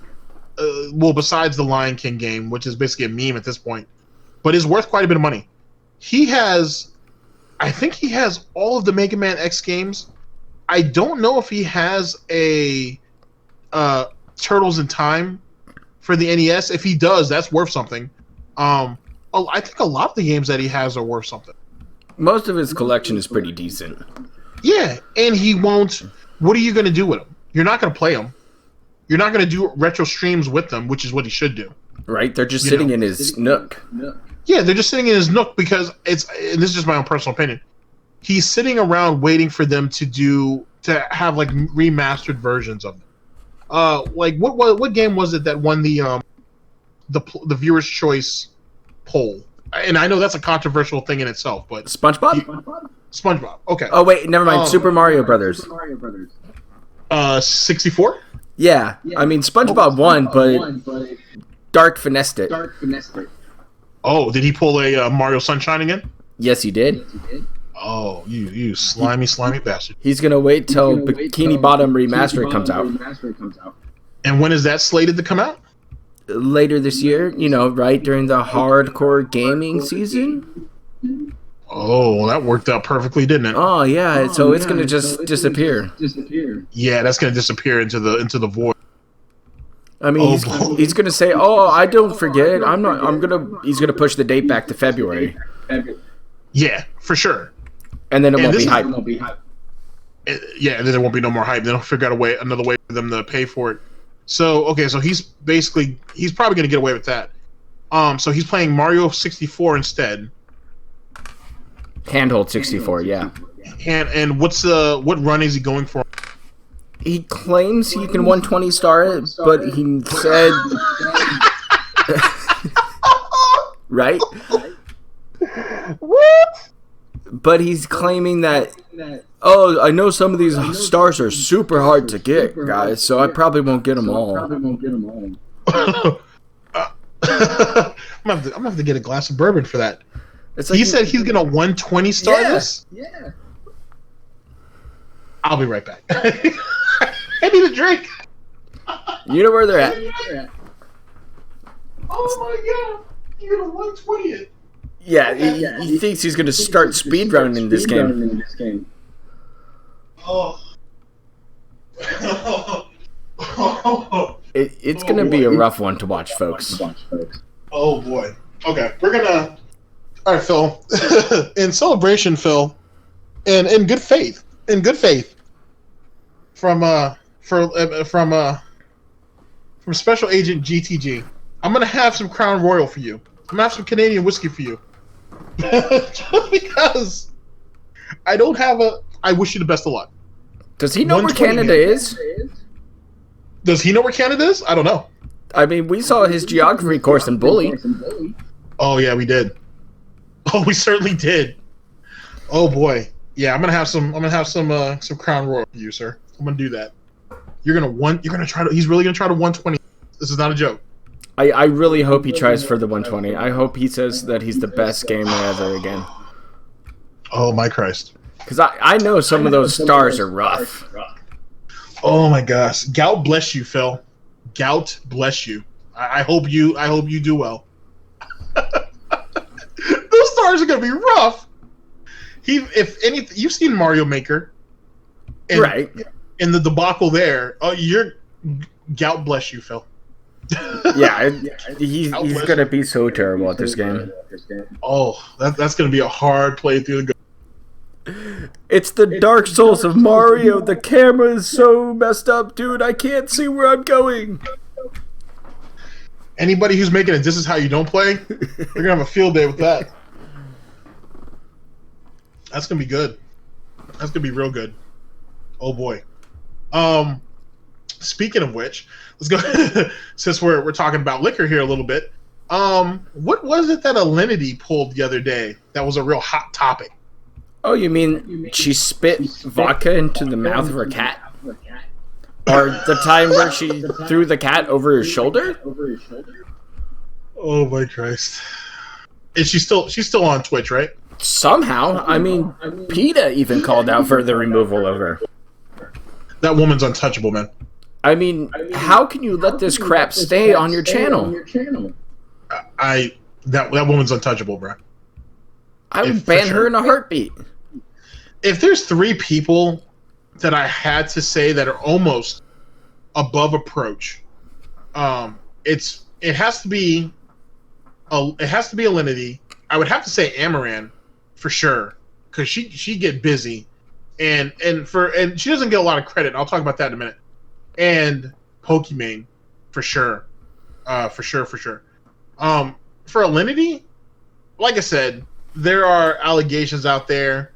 besides the Lion King game, which is basically a meme at this point, but is worth quite a bit of money. I think he has all of the Mega Man X games. I don't know if he has a Turtles in Time for the NES. If he does, that's worth something. I think a lot of the games that he has are worth something. Most of his collection is pretty decent. Yeah, and he won't. What are you going to do with them? You're not going to play them. You're not going to do retro streams with them, which is what he should do. Right? They're just sitting in his nook. Yeah, they're just sitting in his nook because and this is just my own personal opinion. He's sitting around waiting for them to have like remastered versions of them. Like what game was it that won the viewer's choice poll? And I know that's a controversial thing in itself, but SpongeBob? SpongeBob. Okay. Oh wait, never mind. Super Mario Brothers. 64? Yeah. I mean SpongeBob won, but Dark finessed it. Oh, did he pull a Mario Sunshine again? Yes, he did. Oh, you slimy bastard. He's gonna wait till Bikini Bottom Remastered comes out. And when is that slated to come out? Later this year, right during the hardcore gaming season. Oh, that worked out perfectly, didn't it? Oh yeah, so it's gonna just disappear. Yeah, that's gonna disappear into the void. I mean, he's gonna say, "Oh, I don't forget. He's gonna push the date back to February. Yeah, for sure. And then it won't be hype. Yeah, and then there won't be no more hype. They'll figure out another way for them to pay for it. So okay, so he's probably gonna get away with that. So he's playing Mario 64 instead. Handheld 64, yeah. And what run is he going for? He claims he can 120 star it, but he said right? What? But he's claiming that I know some of these stars are super hard to get, guys, so I probably won't get them all. I'm gonna have to get a glass of bourbon for that. He said he's gonna 120 star this? Yeah. I'll be right back. I need a drink. You know where they're at. Oh my god. You're gonna 120 it. Yeah, he thinks he's gonna start speedrunning in this game. Oh. It's gonna be a rough one to watch, folks. Oh boy. Okay, we're gonna. All right, Phil. In celebration, Phil, and in good faith, from Special Agent GTG, I'm gonna have some Crown Royal for you. I'm gonna have some Canadian whiskey for you. Just because I don't have a. I wish you the best of luck. Does he know where Canada is? Does he know where Canada is? I don't know. I mean, we saw his geography course in Bully. Oh yeah, we did. Oh, we certainly did. Oh boy, yeah. I'm gonna have some Crown Royal for you, sir. I'm gonna do that. You're gonna try to. He's really gonna try to 120. This is not a joke. I really hope he tries for the 120. I hope he says that he's the best gamer ever again. Oh my Christ. Because I know some of those stars are rough. Oh my gosh. Gout bless you, Phil. Gout bless you. I hope you do well. Those stars are gonna be rough. If anything, you've seen Mario Maker, and, right? In the debacle there, you're gout bless you, Phil. Yeah, he's gonna be so terrible at this game. Oh, that's gonna be a hard play through. It's the Dark Souls of Mario. The camera is so messed up, dude. I can't see where I'm going. Anybody who's making it, this is how you don't play, they're gonna have a field day with that. That's gonna be good. That's gonna be real good. Oh boy. Speaking of which, let's go. Since we're talking about liquor here a little bit, what was it that Alinity pulled the other day that was a real hot topic? Oh, you mean she spit vodka into the mouth of her cat? Or the time where she threw the cat over her shoulder? Oh my Christ! Is she's still on Twitch, right? Somehow, I mean, PETA even called out for the removal of her. That woman's untouchable, man. I mean, how can you let this crap stay on your channel? That woman's untouchable, bro. I would ban her in a heartbeat. If there's 3 people that I had to say that are almost above approach, it has to be Alinity. I would have to say Amaran for sure, because she get busy, and she doesn't get a lot of credit. I'll talk about that in a minute. And Pokimane for sure, for sure. For Alinity, like I said, there are allegations out there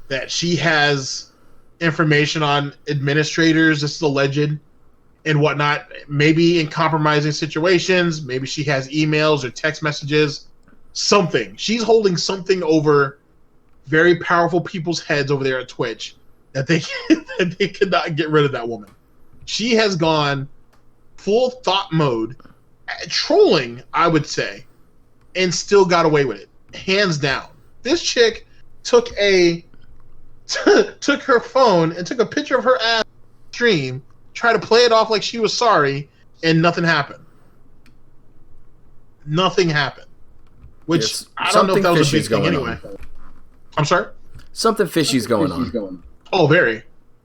that she has information on administrators. This is alleged and whatnot. Maybe in compromising situations. Maybe she has emails or text messages. Something. She's holding something over very powerful people's heads over there at Twitch that they cannot get rid of that woman. She has gone full thought mode, trolling, I would say, and still got away with it. Hands down. This chick took her phone and took a picture of her ass stream, tried to play it off like she was sorry, and nothing happened. Nothing happened. Which, I don't know if that was a big thing anyway. I'm sorry? Something fishy's going on. Oh, very.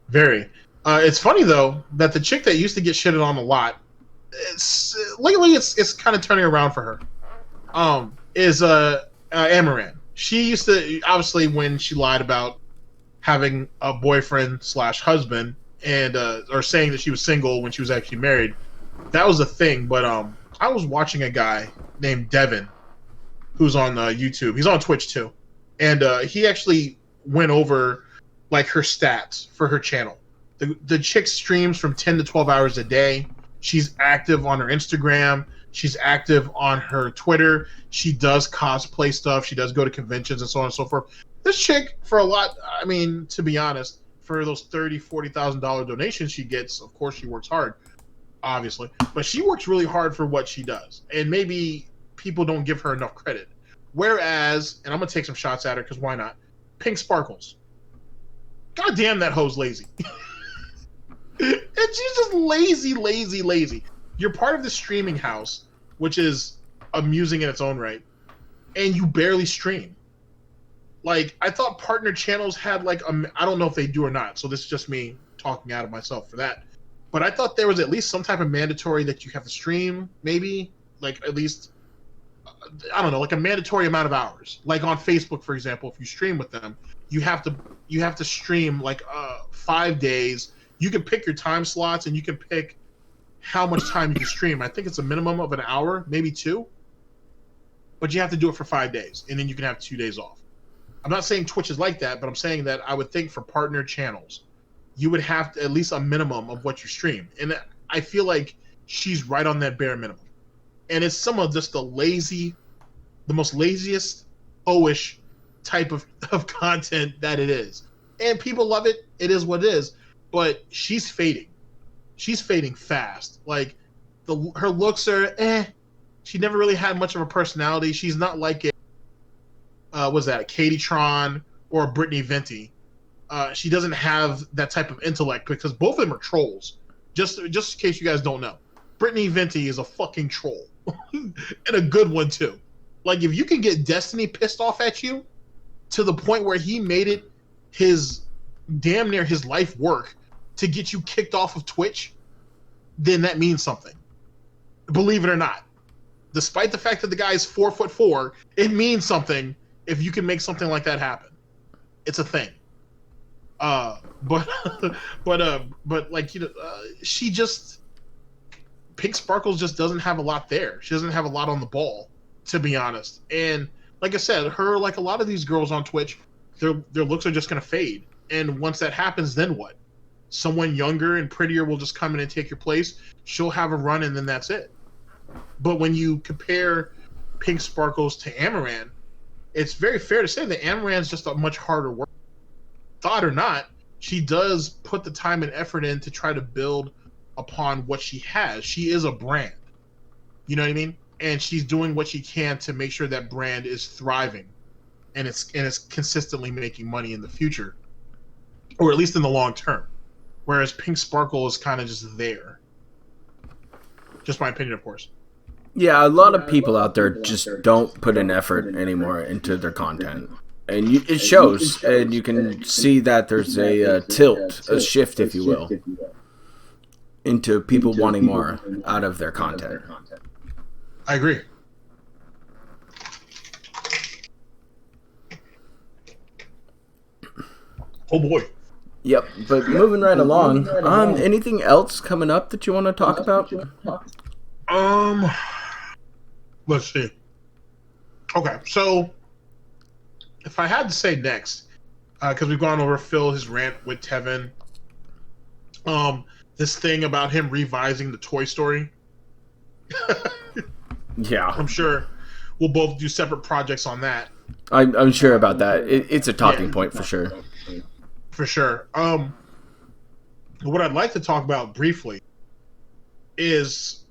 Very. It's funny, though, that the chick that used to get shitted on a lot, lately it's kind of turning around for her, is Amaran. She used to, obviously, when she lied about having a boyfriend/husband and or saying that she was single when she was actually married, that was a thing. But I was watching a guy named Devin who's on YouTube. He's on Twitch too, and he actually went over like her stats for her channel. The chick streams from 10 to 12 hours a day. She's active on her Instagram. She's active on her Twitter. She does cosplay stuff. She does go to conventions and so on and so forth. This chick, for a lot, I mean, to be honest, for those $30,000-$40,000 donations she gets, of course she works hard, obviously. But she works really hard for what she does. And maybe people don't give her enough credit. Whereas, and I'm going to take some shots at her because why not? Pink Sparkles. God damn, that hoe's lazy. And she's just lazy. You're part of the streaming house, which is amusing in its own right, and you barely stream. Like, I thought partner channels had like I don't know if they do or not, so this is just me talking out of myself for that. But I thought there was at least some type of mandatory that you have to stream, maybe, like at least, I don't know, like a mandatory amount of hours. Like on Facebook, for example, if you stream with them, you have to stream like 5 days. You can pick your time slots, and you can pick how much time you can stream. I think it's a minimum of an hour, maybe 2. But you have to do it for 5 days, and then you can have 2 days off. I'm not saying Twitch is like that, but I'm saying that I would think for partner channels, you would have to, at least a minimum of what you stream. And I feel like she's right on that bare minimum. And it's some of just the most laziest, oish type of content that it is. And people love it. It is what it is. But she's fading. She's fading fast. Like, her looks are She never really had much of a personality. She's not like a Katie Tron or a Brittany Venti. She doesn't have that type of intellect because both of them are trolls. Just in case you guys don't know, Brittany Venti is a fucking troll, and a good one too. Like, if you can get Destiny pissed off at you to the point where he made it his damn near his life work to get you kicked off of Twitch, then that means something. Believe it or not. Despite the fact that the guy is 4'4", it means something if you can make something like that happen. It's a thing. But like, you know, she just, Pink Sparkles just doesn't have a lot there. She doesn't have a lot on the ball, to be honest. And like I said, her, like a lot of these girls on Twitch, their looks are just gonna fade. And once that happens, then what? Someone younger and prettier will just come in and take your place. She'll have a run, and then that's it. But when you compare Pink Sparkles to Amaran, it's very fair to say that Amaran's just a much harder work. Thought or not, she does put the time and effort in to try to build upon what she has. She is a brand. You know what I mean? And she's doing what she can to make sure that brand is thriving and it's consistently making money in the future. Or at least in the long term. Whereas Pink Sparkle is kind of just there. Just my opinion, of course. Yeah, a lot of people out there just don't put an effort anymore into their content. And it shows, and you can see that there's a tilt, a shift, if you will, into people wanting more out of their content. I agree. Oh boy. Yep, but moving right along, anything else coming up that you want to talk about? Let's see. Okay, so if I had to say next, because we've gone over Phil, his rant with Tevin, this thing about him revising the Toy Story. Yeah. I'm sure we'll both do separate projects on that. I'm sure about that. It's a talking point for sure. For sure. What I'd like to talk about briefly is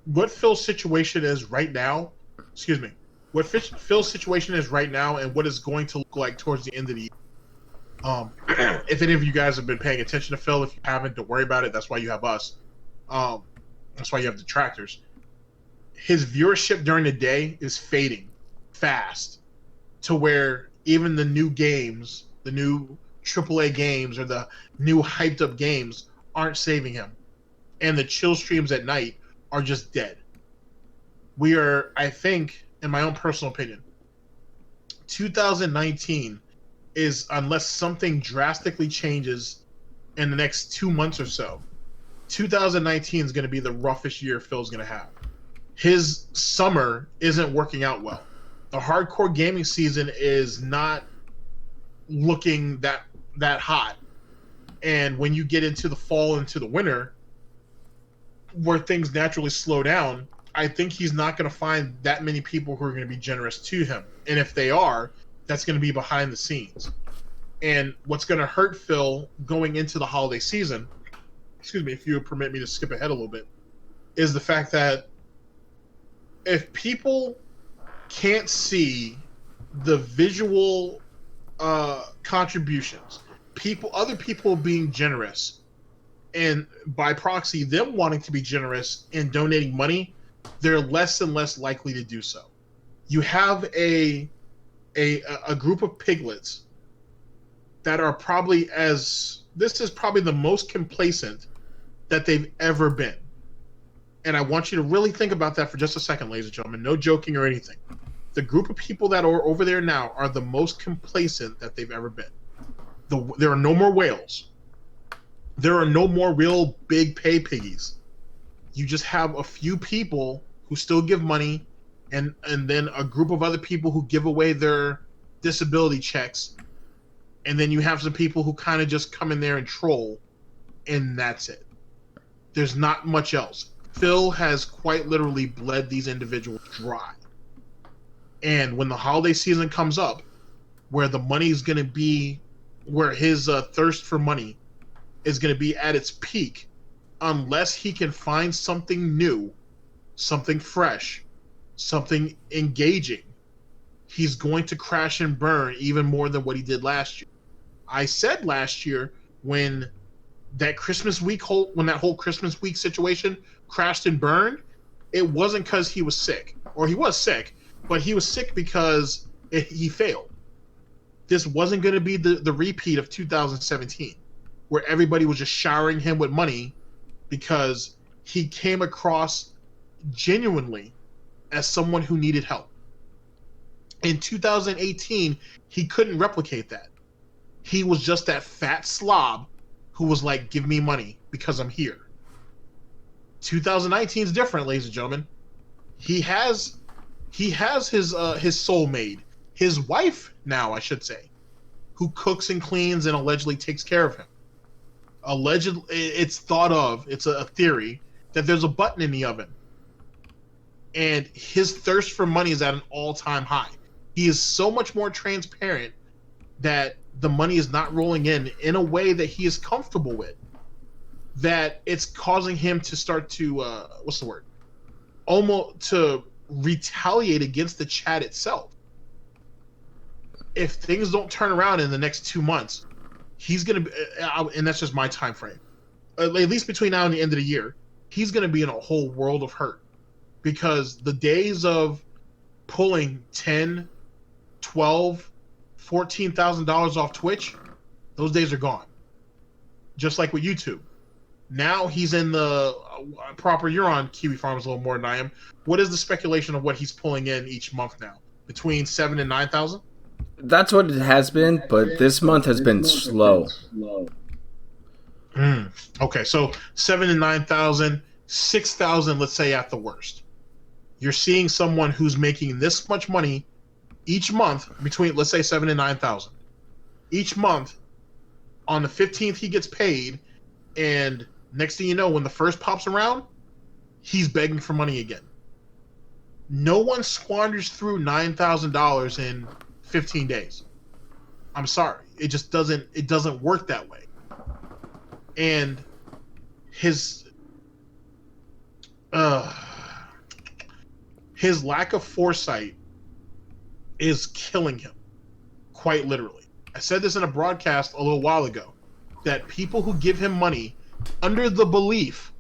what Phil's situation is right now. Excuse me. What Phil's situation is right now and what it's going to look like towards the end of the year. If any of you guys have been paying attention to Phil, if you haven't, don't worry about it. That's why you have us. That's why you have Detractors. His viewership during the day is fading fast to where even the new games, the new AAA games or the new hyped up games aren't saving him. And the chill streams at night are just dead. We are, I think, in my own personal opinion, 2019 is, unless something drastically changes in the next 2 months or so, 2019 is going to be the roughest year Phil's going to have. His summer isn't working out well. The hardcore gaming season is not looking that hot. And when you get into the fall, into the winter, where things naturally slow down, I think he's not going to find that many people who are going to be generous to him. And if they are, that's going to be behind the scenes. And what's going to hurt Phil going into the holiday season, excuse me, if you would permit me to skip ahead a little bit, is the fact that if people can't see the visual contributions, other people being generous, and by proxy, them wanting to be generous and donating money, they're less and less likely to do so. You have a group of piglets that are probably this is probably the most complacent that they've ever been. And I want you to really think about that for just a second, ladies and gentlemen. No joking or anything. The group of people that are over there now are the most complacent that they've ever been. There are no more whales. There are no more real big pay piggies. You just have a few people who still give money, and then a group of other people who give away their disability checks, and then you have some people who kind of just come in there and troll, and that's it. There's not much else. Phil has quite literally bled these individuals dry. And when the holiday season comes up, where the money is going to be, where his thirst for money is going to be at its peak, unless he can find something new, something fresh, something engaging, he's going to crash and burn even more than what he did last year. I said last year when that whole Christmas week situation crashed and burned, it wasn't because he was sick, or he was sick, but he was sick because he failed. This wasn't going to be the repeat of 2017, where everybody was just showering him with money because he came across genuinely as someone who needed help. In 2018, he couldn't replicate that. He was just that fat slob who was like, give me money because I'm here. 2019 is different, ladies and gentlemen. He has his soulmate, his wife now, I should say, who cooks and cleans and allegedly takes care of him. Allegedly, it's thought of, it's a theory, that there's a button in the oven. And his thirst for money is at an all-time high. He is so much more transparent that the money is not rolling in a way that he is comfortable with, that it's causing him to start to, almost to retaliate against the chat itself. If things don't turn around in the next 2 months, he's going to be, and that's just my time frame, at least between now and the end of the year, he's going to be in a whole world of hurt, because the days of pulling 10, 12, $14,000 off Twitch, those days are gone. Just like with YouTube. Now he's in the proper, you're on Kiwi Farms a little more than I am. What is the speculation of what he's pulling in each month now? Between 7 and 9,000? That's what it has been, but this month has been slow. Okay, so 7 and 9,000, 6,000, let's say at the worst. You're seeing someone who's making this much money each month between, let's say, 7 and 9,000. Each month, on the 15th, he gets paid, and next thing you know, when the first pops around, he's begging for money again. No one squanders through $9,000 in 15 days. I'm sorry. It just doesn't work that way. And his lack of foresight is killing him, quite literally. I said this in a broadcast a little while ago, that people who give him money under the belief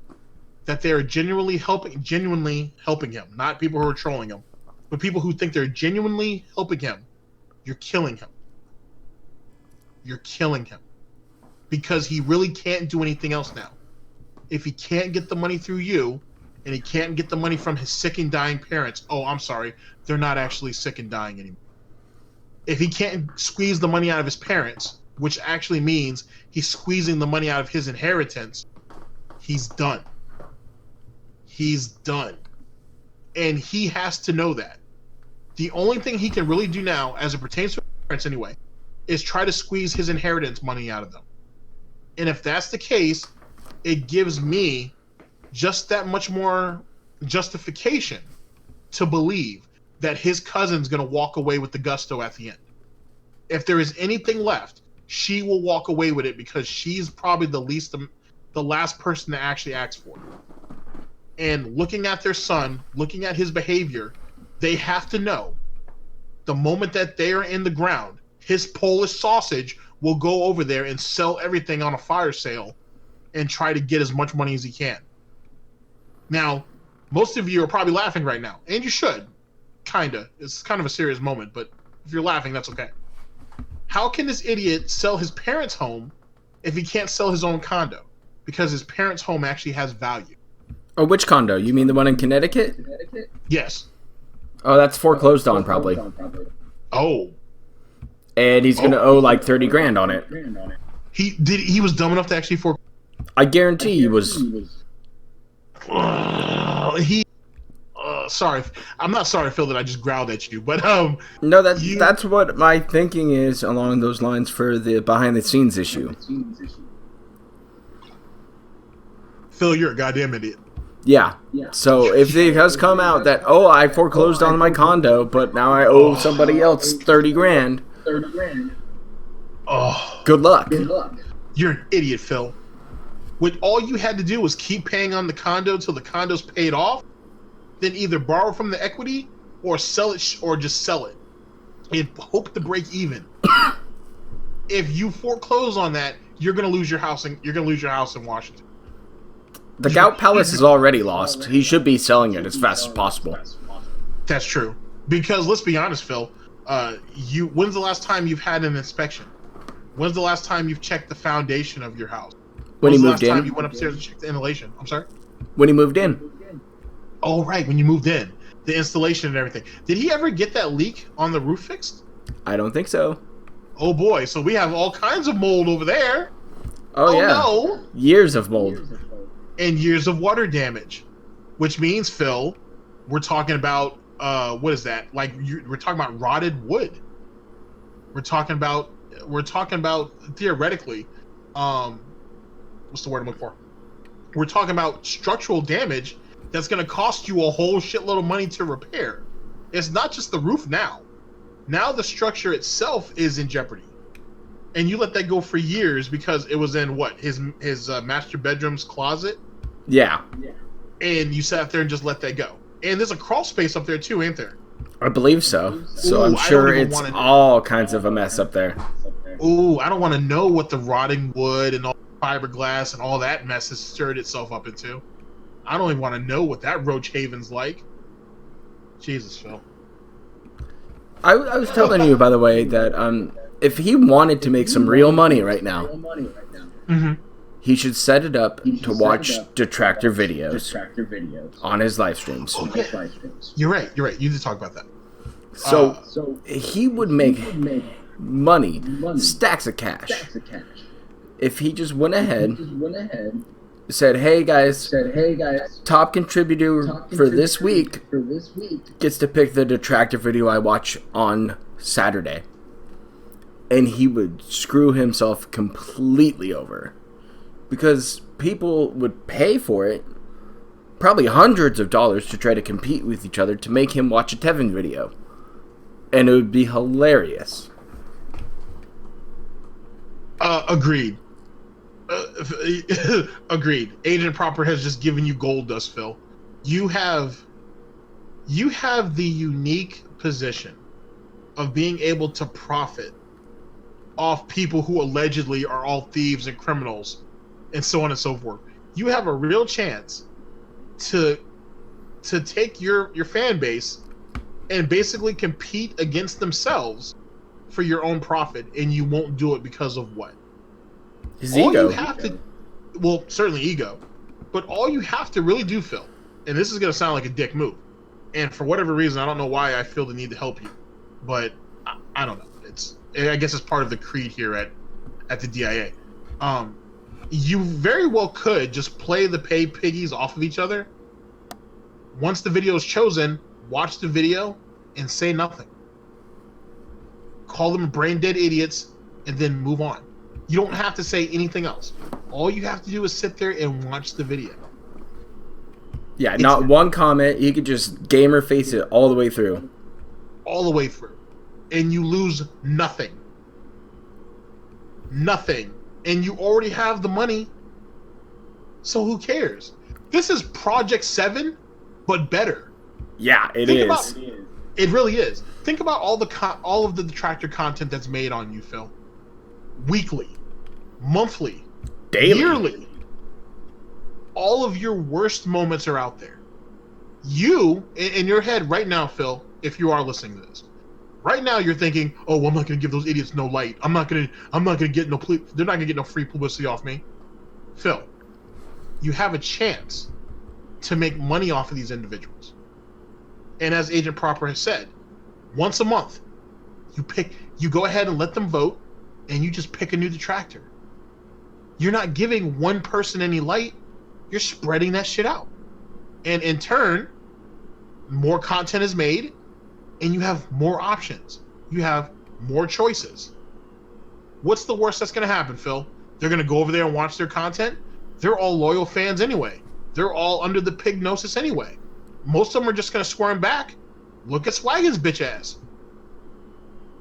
that they are genuinely helping him, not people who are trolling him, but people who think they're genuinely helping him, you're killing him. You're killing him. Because he really can't do anything else now. If he can't get the money through you, and he can't get the money from his sick and dying parents, oh, I'm sorry, they're not actually sick and dying anymore. If he can't squeeze the money out of his parents, which actually means he's squeezing the money out of his inheritance, he's done. He's done. And he has to know that. The only thing he can really do now, as it pertains to his parents anyway, is try to squeeze his inheritance money out of them. And if that's the case, it gives me just that much more justification to believe that his cousin's going to walk away with the gusto at the end. If there is anything left, she will walk away with it, because she's probably the last person to actually ask for it. And looking at their son, looking at his behavior, they have to know the moment that they are in the ground, his Polish sausage will go over there and sell everything on a fire sale and try to get as much money as he can. Now, most of you are probably laughing right now, and you should. Kinda. It's kind of a serious moment, but if you're laughing, that's okay. How can this idiot sell his parents' home if he can't sell his own condo? Because his parents' home actually has value. Oh, which condo? You mean the one in Connecticut? Yes. Oh, that's foreclosed on, probably. Oh. And he's going to owe like 30 grand on it. He was dumb enough to actually I guarantee he was. He. Sorry, I'm not sorry, Phil, that I just growled at you, but No, that's what my thinking is along those lines for the behind the scenes issue. Phil, you're a goddamn idiot. Yeah. So if it has come out that I foreclosed on my condo, but now I owe somebody else 30 grand. Oh, good luck. You're an idiot, Phil. When all you had to do was keep paying on the condo till the condo's paid off, then either borrow from the equity or sell it, or just sell it and hope to break even. If you foreclose on that, you're gonna lose your house. You're gonna lose your house in Washington. The Gout Palace is already lost. He should be selling it as fast as possible. That's true. Because let's be honest, Phil. When's the last time you've had an inspection? When's the last time you've checked the foundation of your house? When he moved in. When's the last time you went upstairs and checked the insulation? I'm sorry. When he moved in. Oh, right, when you moved in. The installation and everything. Did he ever get that leak on the roof fixed? I don't think so. Oh, boy. So we have all kinds of mold over there. Oh yeah. No. Years of mold. And years of water damage. Which means, Phil, we're talking about, what is that? Like, we're talking about rotted wood. We're talking about, theoretically, what's the word I'm looking for? We're talking about structural damage that's going to cost you a whole shitload of money to repair. It's not just the roof now. Now the structure itself is in jeopardy. And you let that go for years because it was in, what, his master bedroom's closet? Yeah. And you sat there and just let that go. And there's a crawl space up there too, ain't there? I believe so. So I'm sure it's all kinds of a mess up there. Ooh, I don't want to know what the rotting wood and all the fiberglass and all that mess has stirred itself up into. I don't even want to know what that roach haven's like. Jesus, Phil. I was telling you, by the way, that if he wanted to make some real money right now, he should set it up to watch Detractor videos on his live streams. Oh, yeah. You're right. You did talk about that. So he would make money, stacks of cash, if he just went ahead, said, hey guys, top contributor for this week gets to pick the Detractor video I watch on Saturday. And he would screw himself completely over. Because people would pay for it, probably hundreds of dollars, to try to compete with each other to make him watch a Tevin video. And it would be hilarious. Agreed. Agreed. Agent Proper has just given you gold dust, Phil. You have the unique position of being able to profit off people who allegedly are all thieves and criminals and so on and so forth. You have a real chance to take your fan base and basically compete against themselves for your own profit, and you won't do it because of what? His ego. Well, certainly ego. But all you have to really do, Phil, and this is going to sound like a dick move, and for whatever reason, I don't know why I feel the need to help you, but I don't know. I guess it's part of the creed here at the DIA. You very well could just play the pay piggies off of each other. Once the video is chosen, watch the video and say nothing. Call them brain dead idiots and then move on. You don't have to say anything else. All you have to do is sit there and watch the video. Yeah, not one comment. You could just gamer face it all the way through. All the way through. And you lose nothing. Nothing. And you already have the money. So who cares? This is Project 7, but better. Yeah, it is. It really is. Think about all of the Detractor content that's made on you, Phil. Weekly, monthly, daily, yearly. All of your worst moments are out there. You, in your head right now, Phil, if you are listening to this, right now you're thinking, "Oh, well, I'm not going to give those idiots no light. I'm not going to get no. They're not going to get no free publicity off me." Phil, you have a chance to make money off of these individuals. And as Agent Proper has said, once a month, you go ahead and let them vote, and you just pick a new detractor. You're not giving one person any light. You're spreading that shit out. And in turn, more content is made, and you have more options. You have more choices. What's the worst that's going to happen, Phil? They're going to go over there and watch their content? They're all loyal fans anyway. They're all under the pignosis anyway. Most of them are just going to squirm back. Look at Swaggins' bitch ass.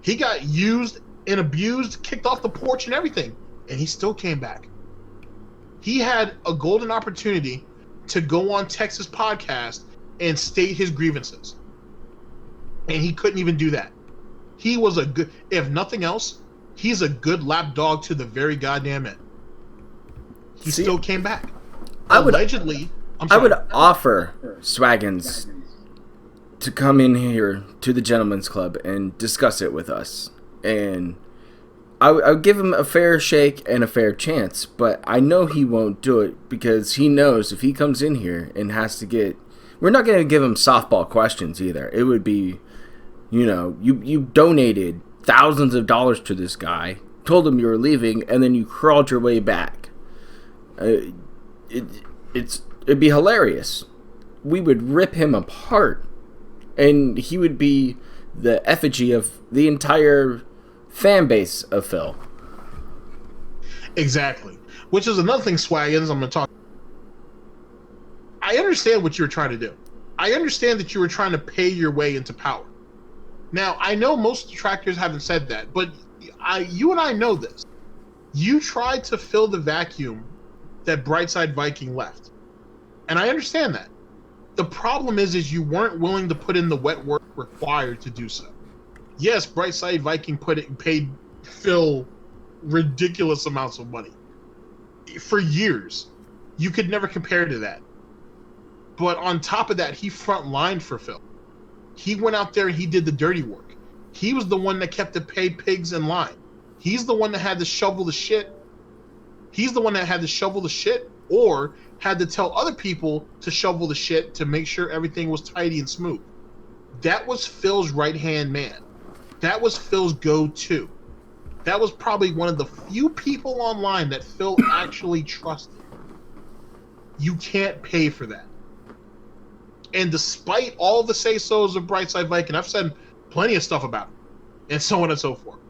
He got used and abused, kicked off the porch and everything, and he still came back. He had a golden opportunity to go on Texas podcast and state his grievances. And he couldn't even do that. He was a good, if nothing else, he's a good lapdog to the very goddamn end. He still came back. I would offer Swaggins to come in here to the Gentleman's Club and discuss it with us. And I would give him a fair shake and a fair chance, but I know he won't do it because he knows if he comes in here and has to get... We're not going to give him softball questions either. It would be, you donated thousands of dollars to this guy, told him you were leaving, and then you crawled your way back. It'd be hilarious. We would rip him apart, and he would be the effigy of the entire fan base of Phil. Exactly. Which is another thing, Swaggins, I'm going to talk. I understand what you were trying to do. I understand that you were trying to pay your way into power. Now, I know most detractors haven't said that, but you and I know this. You tried to fill the vacuum that Brightside Viking left. And I understand that. The problem is you weren't willing to put in the wet work required to do so. Yes, Brightside Viking paid Phil ridiculous amounts of money. For years. You could never compare to that. But on top of that, he frontlined for Phil. He went out there and he did the dirty work. He was the one that kept the pay pigs in line. He's the one that had to shovel the shit. He's the one that had to shovel the shit or had to tell other people to shovel the shit to make sure everything was tidy and smooth. That was Phil's right-hand man. That was Phil's go-to. That was probably one of the few people online that Phil actually trusted. You can't pay for that. And despite all the say-sos of Brightside Viking, I've said plenty of stuff about him, and so on and so forth,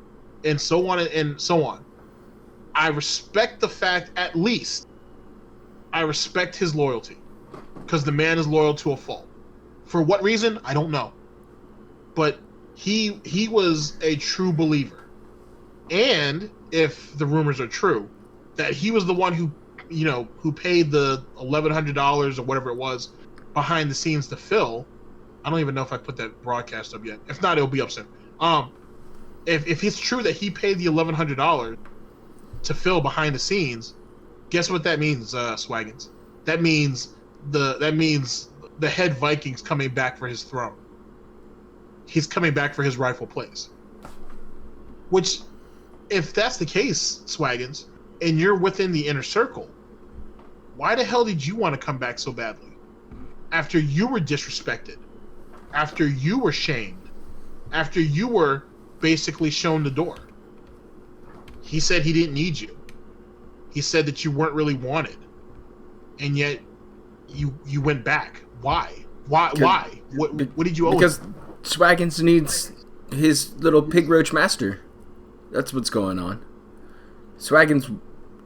and so on and so on. I respect the fact, at least, I respect his loyalty, because the man is loyal to a fault. For what reason? I don't know. But he was a true believer. And if the rumors are true, that he was the one who paid the $1,100 or whatever it was behind the scenes to Phil. I don't even know if I put that broadcast up yet. If not, it'll be up soon. If it's true that he paid the $1,100 to Phil behind the scenes, guess what that means, Swaggins? That means the head Viking's coming back for his throne. He's coming back for his rightful place. Which, if that's the case, Swaggins, and you're within the inner circle, why the hell did you want to come back so badly? After you were disrespected, after you were shamed, after you were basically shown the door. He said he didn't need you. He said that you weren't really wanted. And yet you went back. Why? Why? What did you owe? Because Swaggins needs his little pig roach master. That's what's going on. Swaggins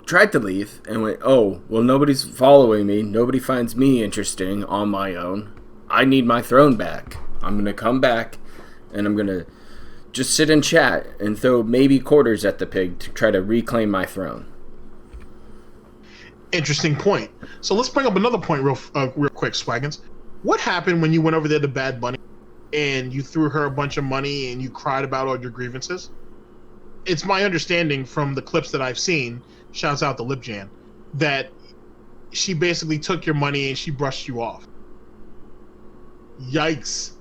tried to leave and went, oh, well, nobody's following me. Nobody finds me interesting on my own. I need my throne back. I'm going to come back and I'm going to just sit and chat and throw maybe quarters at the pig to try to reclaim my throne. Interesting point. So let's bring up another point real quick, Swaggins. What happened when you went over there to Bad Bunny and you threw her a bunch of money and you cried about all your grievances? It's my understanding from the clips that I've seen, shouts out to Lip Jan, that she basically took your money and she brushed you off. Yikes.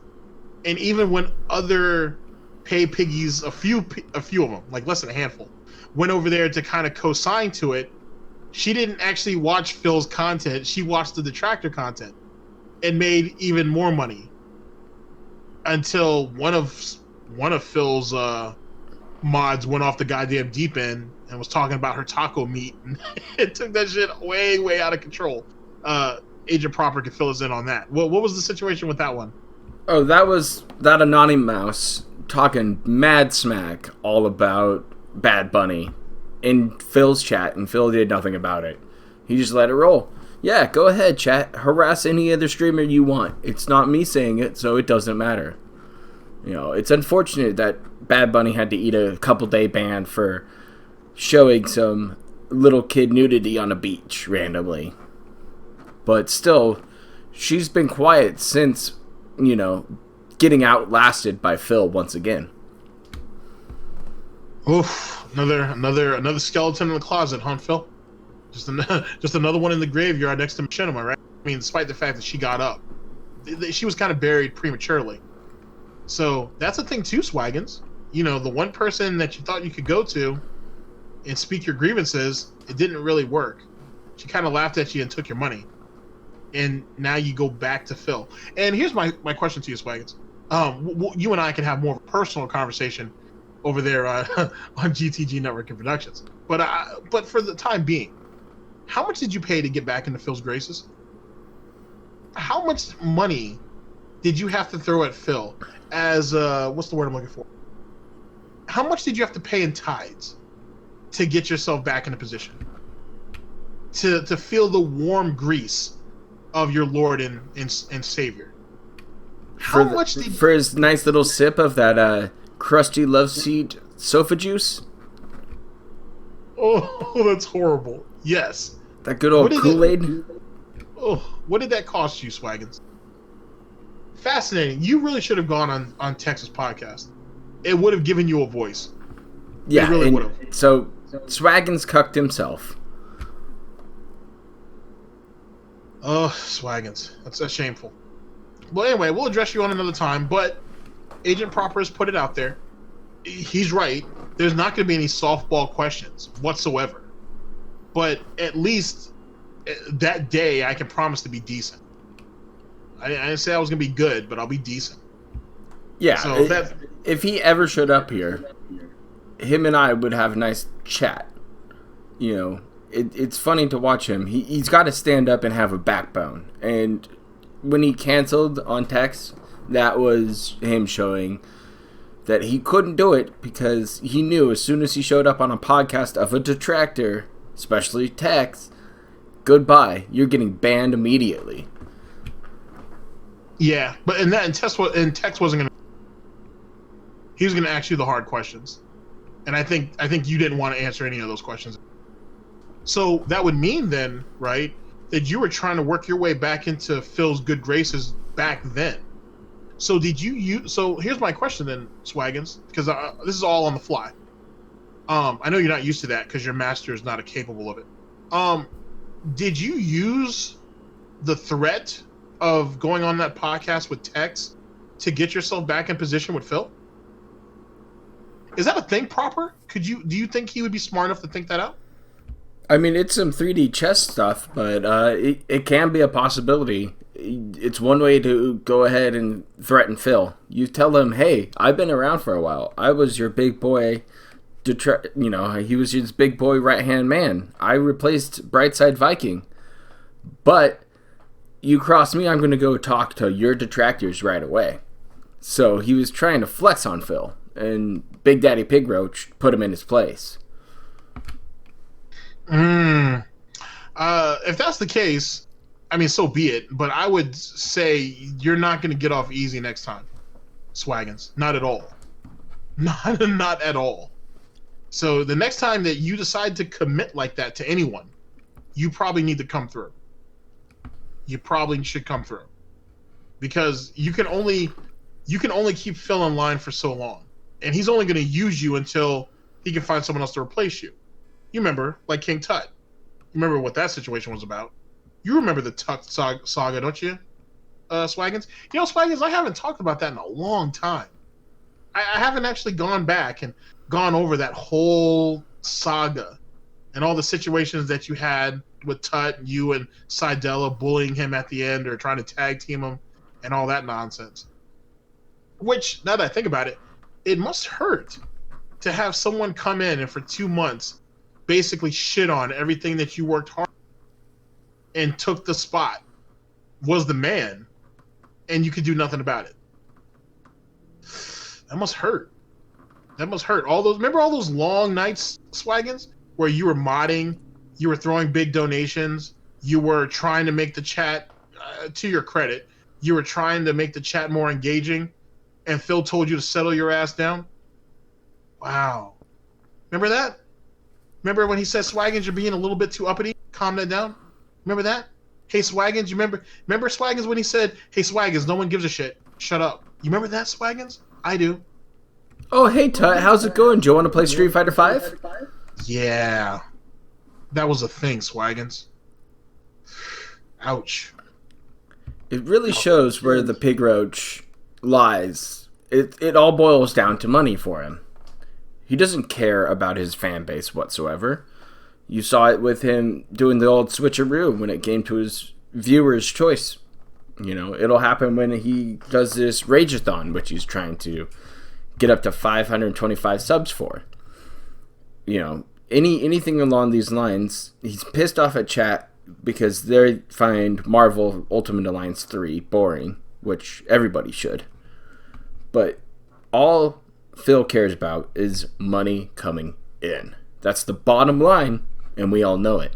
And even when other pay piggies, a few of them, like less than a handful, went over there to kind of co-sign to it, she didn't actually watch Phil's content. She watched the Detractor content and made even more money until one of Phil's mods went off the goddamn deep end and was talking about her taco meat and it took that shit way out of control. Agent Proper could fill us in on that. What was the situation with that one? Oh, that was that anonymous mouse talking mad smack all about Bad Bunny in Phil's chat, and Phil did nothing about it. He just let it roll. Yeah, go ahead, chat. Harass any other streamer you want. It's not me saying it, so it doesn't matter. You know, it's unfortunate that Bad Bunny had to eat a couple-day ban for showing some little kid nudity on a beach randomly. But still, she's been quiet since, you know, getting outlasted by Phil once again. Oof, another skeleton in the closet, huh, Phil? Just another one in the graveyard next to Machinima, right? I mean, despite the fact that she got up, she was kind of buried prematurely. So that's a thing too, Swaggins. You know, the one person that you thought you could go to and speak your grievances, it didn't really work. She kind of laughed at you and took your money. And now you go back to Phil. And here's my question to you, Swaggins. You and I can have more of a personal conversation over there on GTG Network and Productions. But for the time being, how much did you pay to get back into Phil's graces? How much money did you have to throw at Phil as what's the word I'm looking for? How much did you have to pay in tithes to get yourself back in a position to feel the warm grease of your Lord and Savior? How much did for his nice little sip of that crusty love seat sofa juice? Oh, that's horrible. Yes. That good old Kool-Aid? What did that cost you, Swaggins? Fascinating. You really should have gone on Texas podcast. It would have given you a voice. Yeah, it really would have. So Swaggins cucked himself. Oh, Swaggins. That's shameful. Well, anyway, we'll address you on another time, but Agent Proper has put it out there. He's right. There's not going to be any softball questions whatsoever. But at least that day, I can promise to be decent. I didn't say I was going to be good, but I'll be decent. Yeah, so if he ever showed up here, him and I would have a nice chat. You know, it's funny to watch him. He's got to stand up and have a backbone. And when he canceled on text, that was him showing that he couldn't do it because he knew as soon as he showed up on a podcast of a detractor, especially text, goodbye, you're getting banned immediately. Yeah, but text wasn't gonna. He was gonna ask you the hard questions, and I think you didn't want to answer any of those questions. So that would mean then, right, that you were trying to work your way back into Phil's good graces back then. So did you So here's my question then, Swaggins, because this is all on the fly. I know you're not used to that because your master is not capable of it. Did you use the threat of going on that podcast with Tex to get yourself back in position with Phil? Is that a thing, Proper? Do you think he would be smart enough to think that out? I mean, it's some 3D chess stuff, but it can be a possibility. It's one way to go ahead and threaten Phil. You tell him, hey, I've been around for a while. I was your big boy, he was his big boy right-hand man. I replaced Brightside Viking. But you cross me, I'm going to go talk to your detractors right away. So he was trying to flex on Phil, and Big Daddy Pig Roach put him in his place. If that's the case, I mean, so be it. But I would say you're not going to get off easy next time, Swaggins. Not at all. Not at all. So the next time that you decide to commit like that to anyone, you probably need to come through. You probably should come through, because you can only keep Phil in line for so long, and he's only going to use you until he can find someone else to replace you. You remember, like King Tut. You remember what that situation was about. You remember the Tut saga, don't you, Swaggins? You know, Swaggins, I haven't talked about that in a long time. I haven't actually gone back and gone over that whole saga and all the situations that you had with Tut, you and Sidella bullying him at the end or trying to tag team him and all that nonsense. Which, now that I think about it, it must hurt to have someone come in and for 2 months basically shit on everything that you worked hard and took the spot was the man, and you could do nothing about it. That must hurt. That must hurt. Remember all those long nights, Swaggins, where you were modding, you were throwing big donations, you were trying to make the chat, to your credit, you were trying to make the chat more engaging, and Phil told you to settle your ass down? Wow. Remember that? Remember when he said, Swaggins, you're being a little bit too uppity? Calm that down? Remember that? Hey, Swaggins, you remember Swaggins when he said, hey, Swaggins, no one gives a shit. Shut up. You remember that, Swaggins? I do. Oh, hey, Tut, how's it going? Do you want to play Street Fighter 5? Yeah. That was a thing, Swaggins. Ouch. It really shows where the pig roach lies. It all boils down to money for him. He doesn't care about his fan base whatsoever. You saw it with him doing the old switcheroo when it came to his viewer's choice. You know, it'll happen when he does this Rageathon, which he's trying to get up to 525 subs for. You know, anything along these lines, he's pissed off at chat because they find Marvel Ultimate Alliance 3 boring, which everybody should. But all Phil cares about is money coming in. That's the bottom line, and we all know it.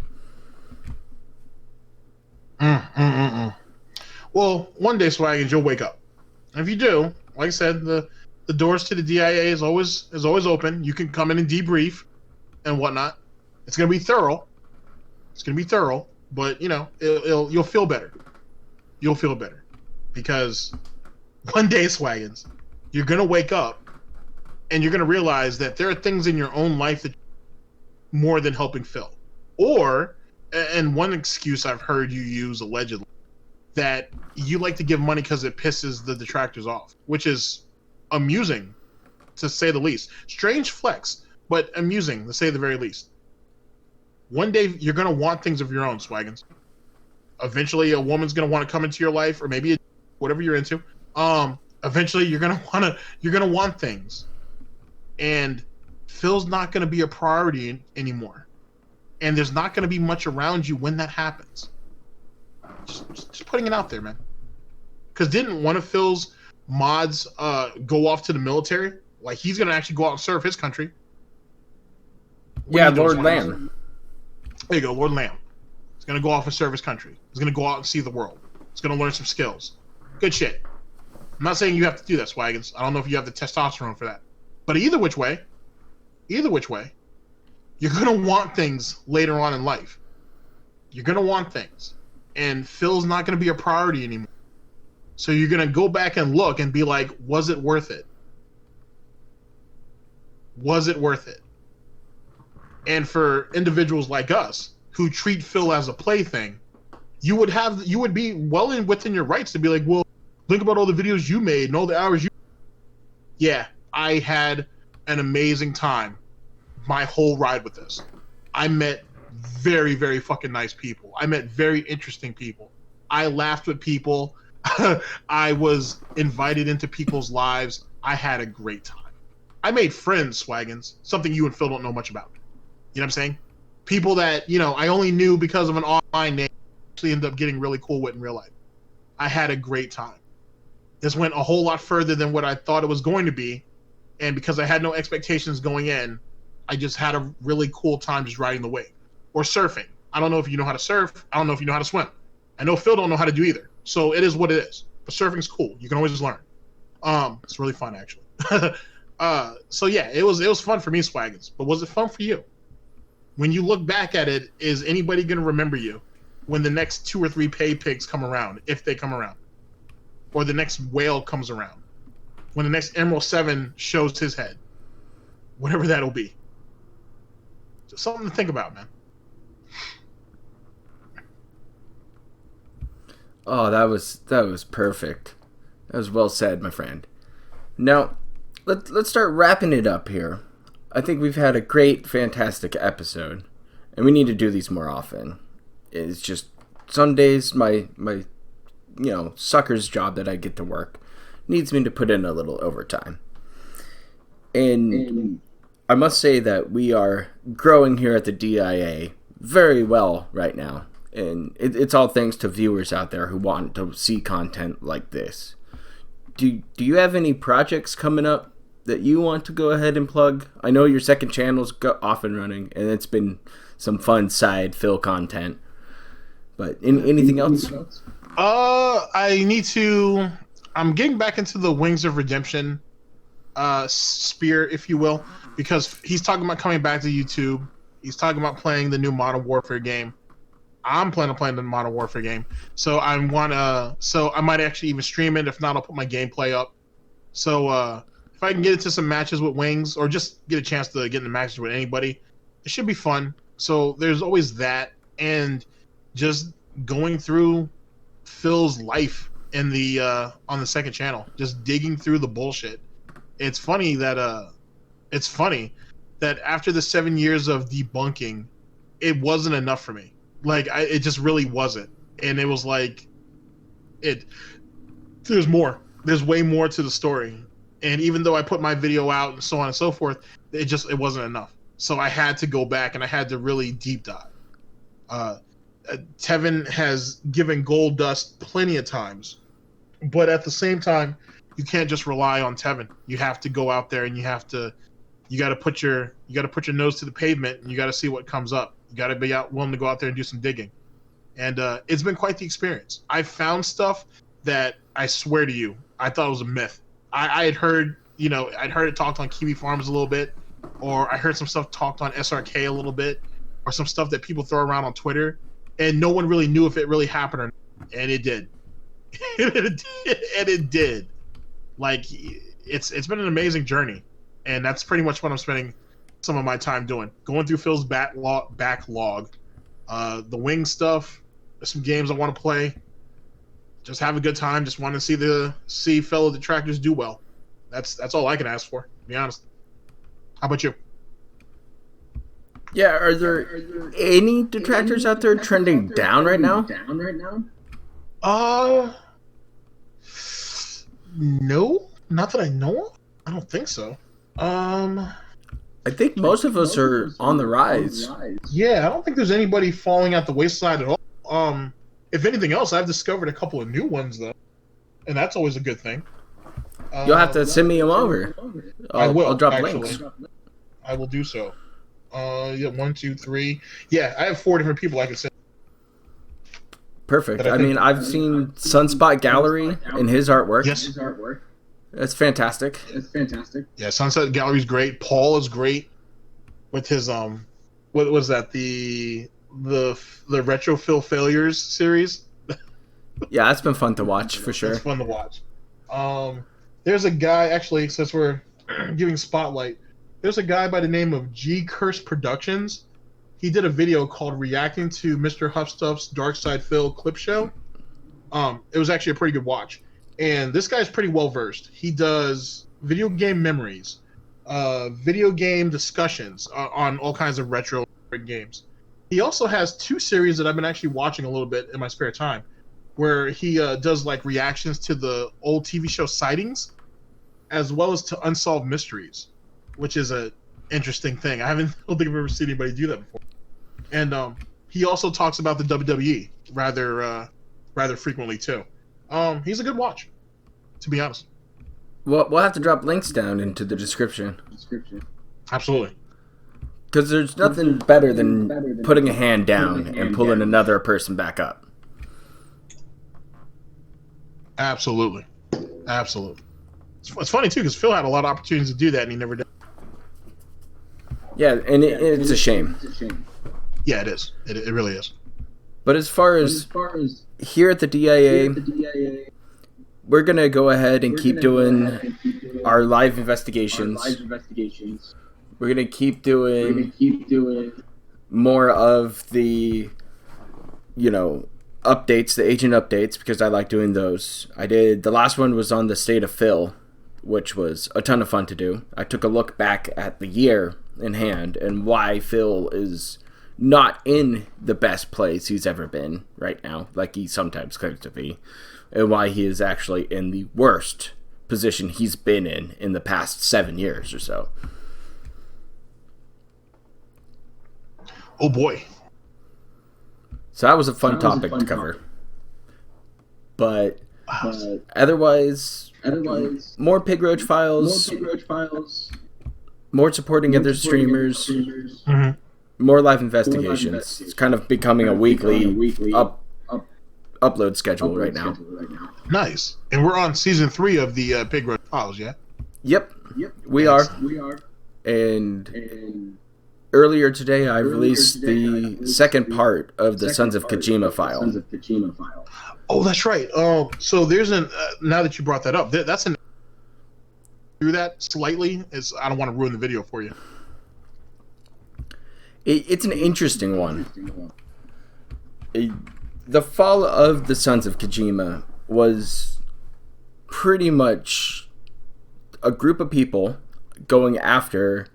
Well, one day, Swaggins, you'll wake up. And if you do, like I said, the doors to the DIA is always open. You can come in and debrief and whatnot. It's gonna be thorough. But you know, you'll feel better. You'll feel better because one day, Swaggins, you're gonna wake up and you're gonna realize that there are things in your own life that more than helping Phil. Or, and one excuse I've heard you use allegedly, that you like to give money because it pisses the detractors off, which is amusing, to say the least. Strange flex, but amusing, to say the very least. One day, you're going to want things of your own, Swaggins. Eventually, a woman's going to want to come into your life, or maybe whatever you're into. Eventually, you're going to want things. And Phil's not going to be a priority anymore. And there's not going to be much around you when that happens. Just putting it out there, man. Because didn't one of Phil's mods go off to the military? Like, he's going to actually go out and serve his country. Yeah, Lord Lamb. There you go, Lord Lamb. He's going to go off and serve his country. He's going to go out and see the world. He's going to learn some skills. Good shit. I'm not saying you have to do that, Swaggins. I don't know if you have the testosterone for that. But either which way, you're going to want things later on in life. You're going to want things. And Phil's not going to be a priority anymore. So you're going to go back and look and be like, was it worth it? Was it worth it? And for individuals like us who treat Phil as a plaything, you would be well within your rights to be like, well, think about all the videos you made and all the hours you. Yeah, I had an amazing time my whole ride with this. I met very, very fucking nice people. I met very interesting people. I laughed with people. I was invited into people's lives. I had a great time. I made friends, Swaggins, something you and Phil don't know much about. You know what I'm saying? People that, you know, I only knew because of an online name, actually ended up getting really cool with in real life. I had a great time. This went a whole lot further than what I thought it was going to be. And because I had no expectations going in, I just had a really cool time just riding the wave. Or surfing. I don't know if you know how to surf. I don't know if you know how to swim. I know Phil don't know how to do either. So it is what it is. But surfing's cool. You can always just learn. It's really fun, actually. So yeah, it was fun for me, Swaggins. But was it fun for you? When you look back at it, is anybody going to remember you when the next 2 or 3 pay pigs come around, if they come around? Or the next whale comes around? When the next Emerald 7 shows his head? Whatever that'll be. Just something to think about, man. Oh, that was perfect. That was well said, my friend. Now, let's start wrapping it up here. I think we've had a great, fantastic episode, and we need to do these more often. It's just some days my sucker's job that I get to work needs me to put in a little overtime. And I must say that we are growing here at the DIA very well right now. And it's all thanks to viewers out there who want to see content like this. Do you have any projects coming up that you want to go ahead and plug? I know your second channel's off and running, and it's been some fun side Phil content. But anything else? I'm getting back into the Wings of Redemption sphere, if you will, because he's talking about coming back to YouTube. He's talking about playing the new Modern Warfare game. I'm planning on playing the Modern Warfare game, so I might actually even stream it. If not, I'll put my gameplay up. So if I can get into some matches with Wings, or just get a chance to get into matches with anybody, it should be fun. So there's always that, and just going through Phil's life in the on the second channel, just digging through the bullshit. It's funny that after the 7 years of debunking, it wasn't enough for me. Like, it just really wasn't. And it was like, there's more. There's way more to the story. And even though I put my video out and so on and so forth, it wasn't enough. So I had to go back and I had to really deep dive. Tevin has given gold dust plenty of times, but at the same time, you can't just rely on Tevin. You have to go out there and you got to put your nose to the pavement, and you got to see what comes up. You got to be willing to go out there and do some digging. And it's been quite the experience. I found stuff that I swear to you, I thought it was a myth. I had heard, I'd heard it talked on Kiwi Farms a little bit, or I heard some stuff talked on SRK a little bit, or some stuff that people throw around on Twitter, and no one really knew if it really happened or not. And it did. It did. Like, it's been an amazing journey. And that's pretty much what I'm spending some of my time doing. Going through Phil's backlog, the Wing stuff, there's some games I want to play. Just have a good time. Just want to see fellow detractors do well. That's all I can ask for, to be honest. How about you? Yeah, are there any detractors out there trending down right now? No, not that I know of. I don't think so. I think most of us are on the rise. Yeah, I don't think there's anybody falling out the wayside at all. If anything else, I've discovered a couple of new ones though, and that's always a good thing. You'll have to send me them over. I'll drop links. I will do so. Yeah, 1, 2, 3. Yeah, I have 4 different people I can send. Perfect. I mean, I've seen Sunspot Gallery and his artwork. Yes. That's fantastic. Yeah, Sunset Gallery's great. Paul is great with his what was that, the Retrophil Failures series? Yeah, that's been fun to watch for sure. It's fun to watch. There's a guy, actually, since we're giving spotlight, there's a guy by the name of G Curse Productions. He did a video called Reacting to MrHuth Stuff's DarkSydePhil clip show. It was actually a pretty good watch. And this guy's pretty well versed. He does video game memories, video game discussions on all kinds of retro games. He also has 2 series that I've been actually watching a little bit in my spare time, where he does like reactions to the old TV show Sightings, as well as to Unsolved Mysteries, which is a interesting thing. I don't think I've ever seen anybody do that before. And he also talks about the WWE rather frequently too. He's a good watch, to be honest. Well, we'll have to drop links down into the description. Absolutely. Because there's nothing better than putting a hand down and pulling another person back up. Absolutely. It's funny too, because Phil had a lot of opportunities to do that and he never did. Yeah, and it's a shame. Yeah, it is. It really is. But as far as here at the DIA, we're going to go ahead and keep doing our live investigations. We're going to keep doing more of the, updates, the agent updates, because I like doing those. The last one was on the state of Phil, which was a ton of fun to do. I took a look back at the year in hand and why Phil is not in the best place he's ever been right now, like he sometimes claims to be, and why he is actually in the worst position he's been in the past 7 years or so. Oh boy. So that was a fun topic to cover. But otherwise, more Pig Roach files, more supporting other streamers, more live investigations. It's kind of becoming a weekly upload schedule right now. Nice. And we're on season 3 of the Pig Roach files, yeah? Yep. We are. And earlier today, I released the second part of the Sons of Kojima file. Oh, that's right. So there's now that you brought that up, that's an through that slightly. I don't want to ruin the video for you. It's an interesting one. The fall of the Sons of Kojima was pretty much a group of people going after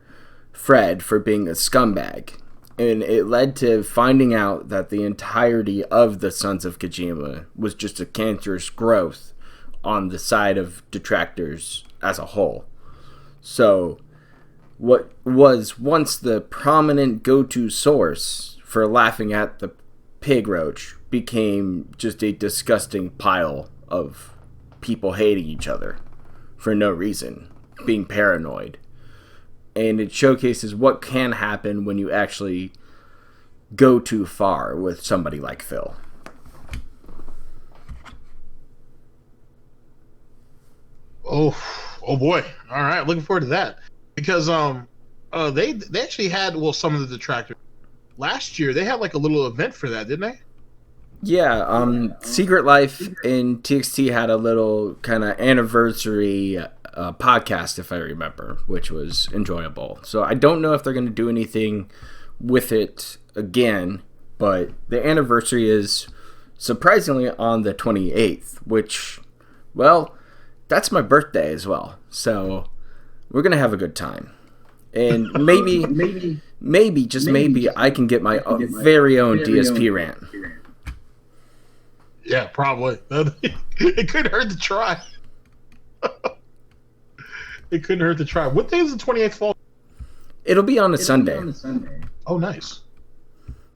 Fred for being a scumbag. And it led to finding out that the entirety of the Sons of Kojima was just a cancerous growth on the side of detractors as a whole. So, what was once the prominent go-to source for laughing at the Pig Roach became just a disgusting pile of people hating each other for no reason, being paranoid. And it showcases what can happen when you actually go too far with somebody like Phil. Oh boy! All right, looking forward to that because they actually had some of the detractors last year. They had like a little event for that, didn't they? Yeah, Secret Life and TXT had a little kind of anniversary podcast, if I remember, which was enjoyable. So I don't know if they're going to do anything with it again, but the anniversary is surprisingly on the 28th, which, well, that's my birthday as well. So we're going to have a good time. And maybe, just maybe, I can get my very own DSP rant. Yeah, probably. It couldn't hurt to try. It couldn't hurt to try. What day is the 28th fall? It'll be on a Sunday. Oh, nice.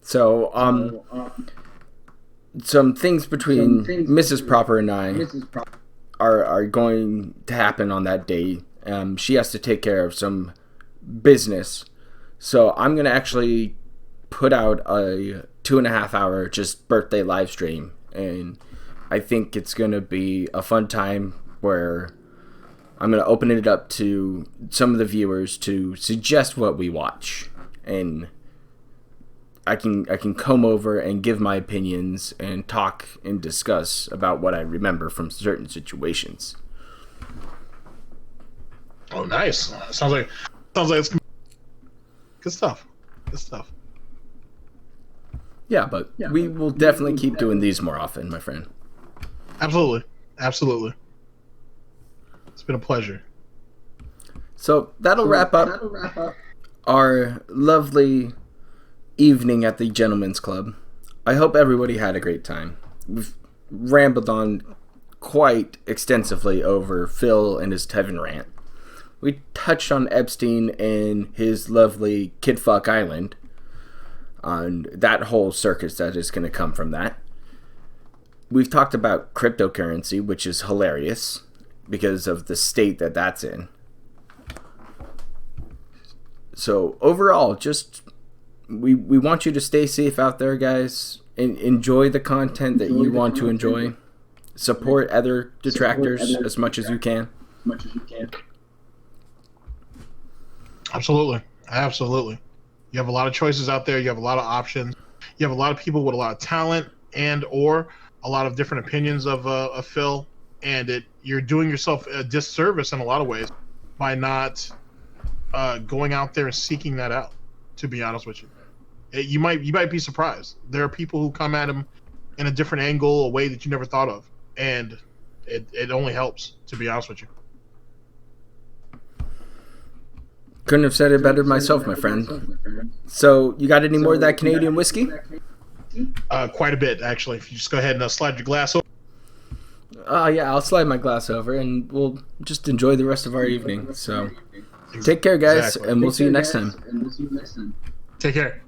So, some things between Mrs. Proper and I are going to happen on that day. She has to take care of some business. So I'm going to actually put out a 2.5 hour just birthday live stream. And I think it's going to be a fun time where I'm going to open it up to some of the viewers to suggest what we watch. And I can come over and give my opinions and talk and discuss about what I remember from certain situations. Oh, nice! Sounds like it's good stuff. Good stuff. Yeah, but we will definitely keep doing these more often, my friend. Absolutely. It's been a pleasure. So that'll wrap up our lovely evening at the Gentleman's Club. I hope everybody had a great time. We've rambled on quite extensively over Phil and his Tevin rant. We touched on Epstein and his lovely Kidfuck Island, on that whole circus that is going to come from that. We've talked about cryptocurrency, which is hilarious because of the state that that's in. So overall, just we want you to stay safe out there, guys, and enjoy the content that you want to enjoy. Support other detractors as much as you can. Absolutely. You have a lot of choices out there. You have a lot of options. You have a lot of people with a lot of talent and or a lot of different opinions of Phil, and you're doing yourself a disservice in a lot of ways by not going out there and seeking that out. To be honest with you, you might be surprised. There are people who come at him in a different angle, a way that you never thought of, and it only helps. To be honest with you. Couldn't have said it better myself, my friend. So, you got any more of that Canadian whiskey? Quite a bit, actually. If you just go ahead and slide your glass over. Yeah, I'll slide my glass over, and we'll just enjoy the rest of our evening. So, take care, guys, and we'll see you next time. Take care.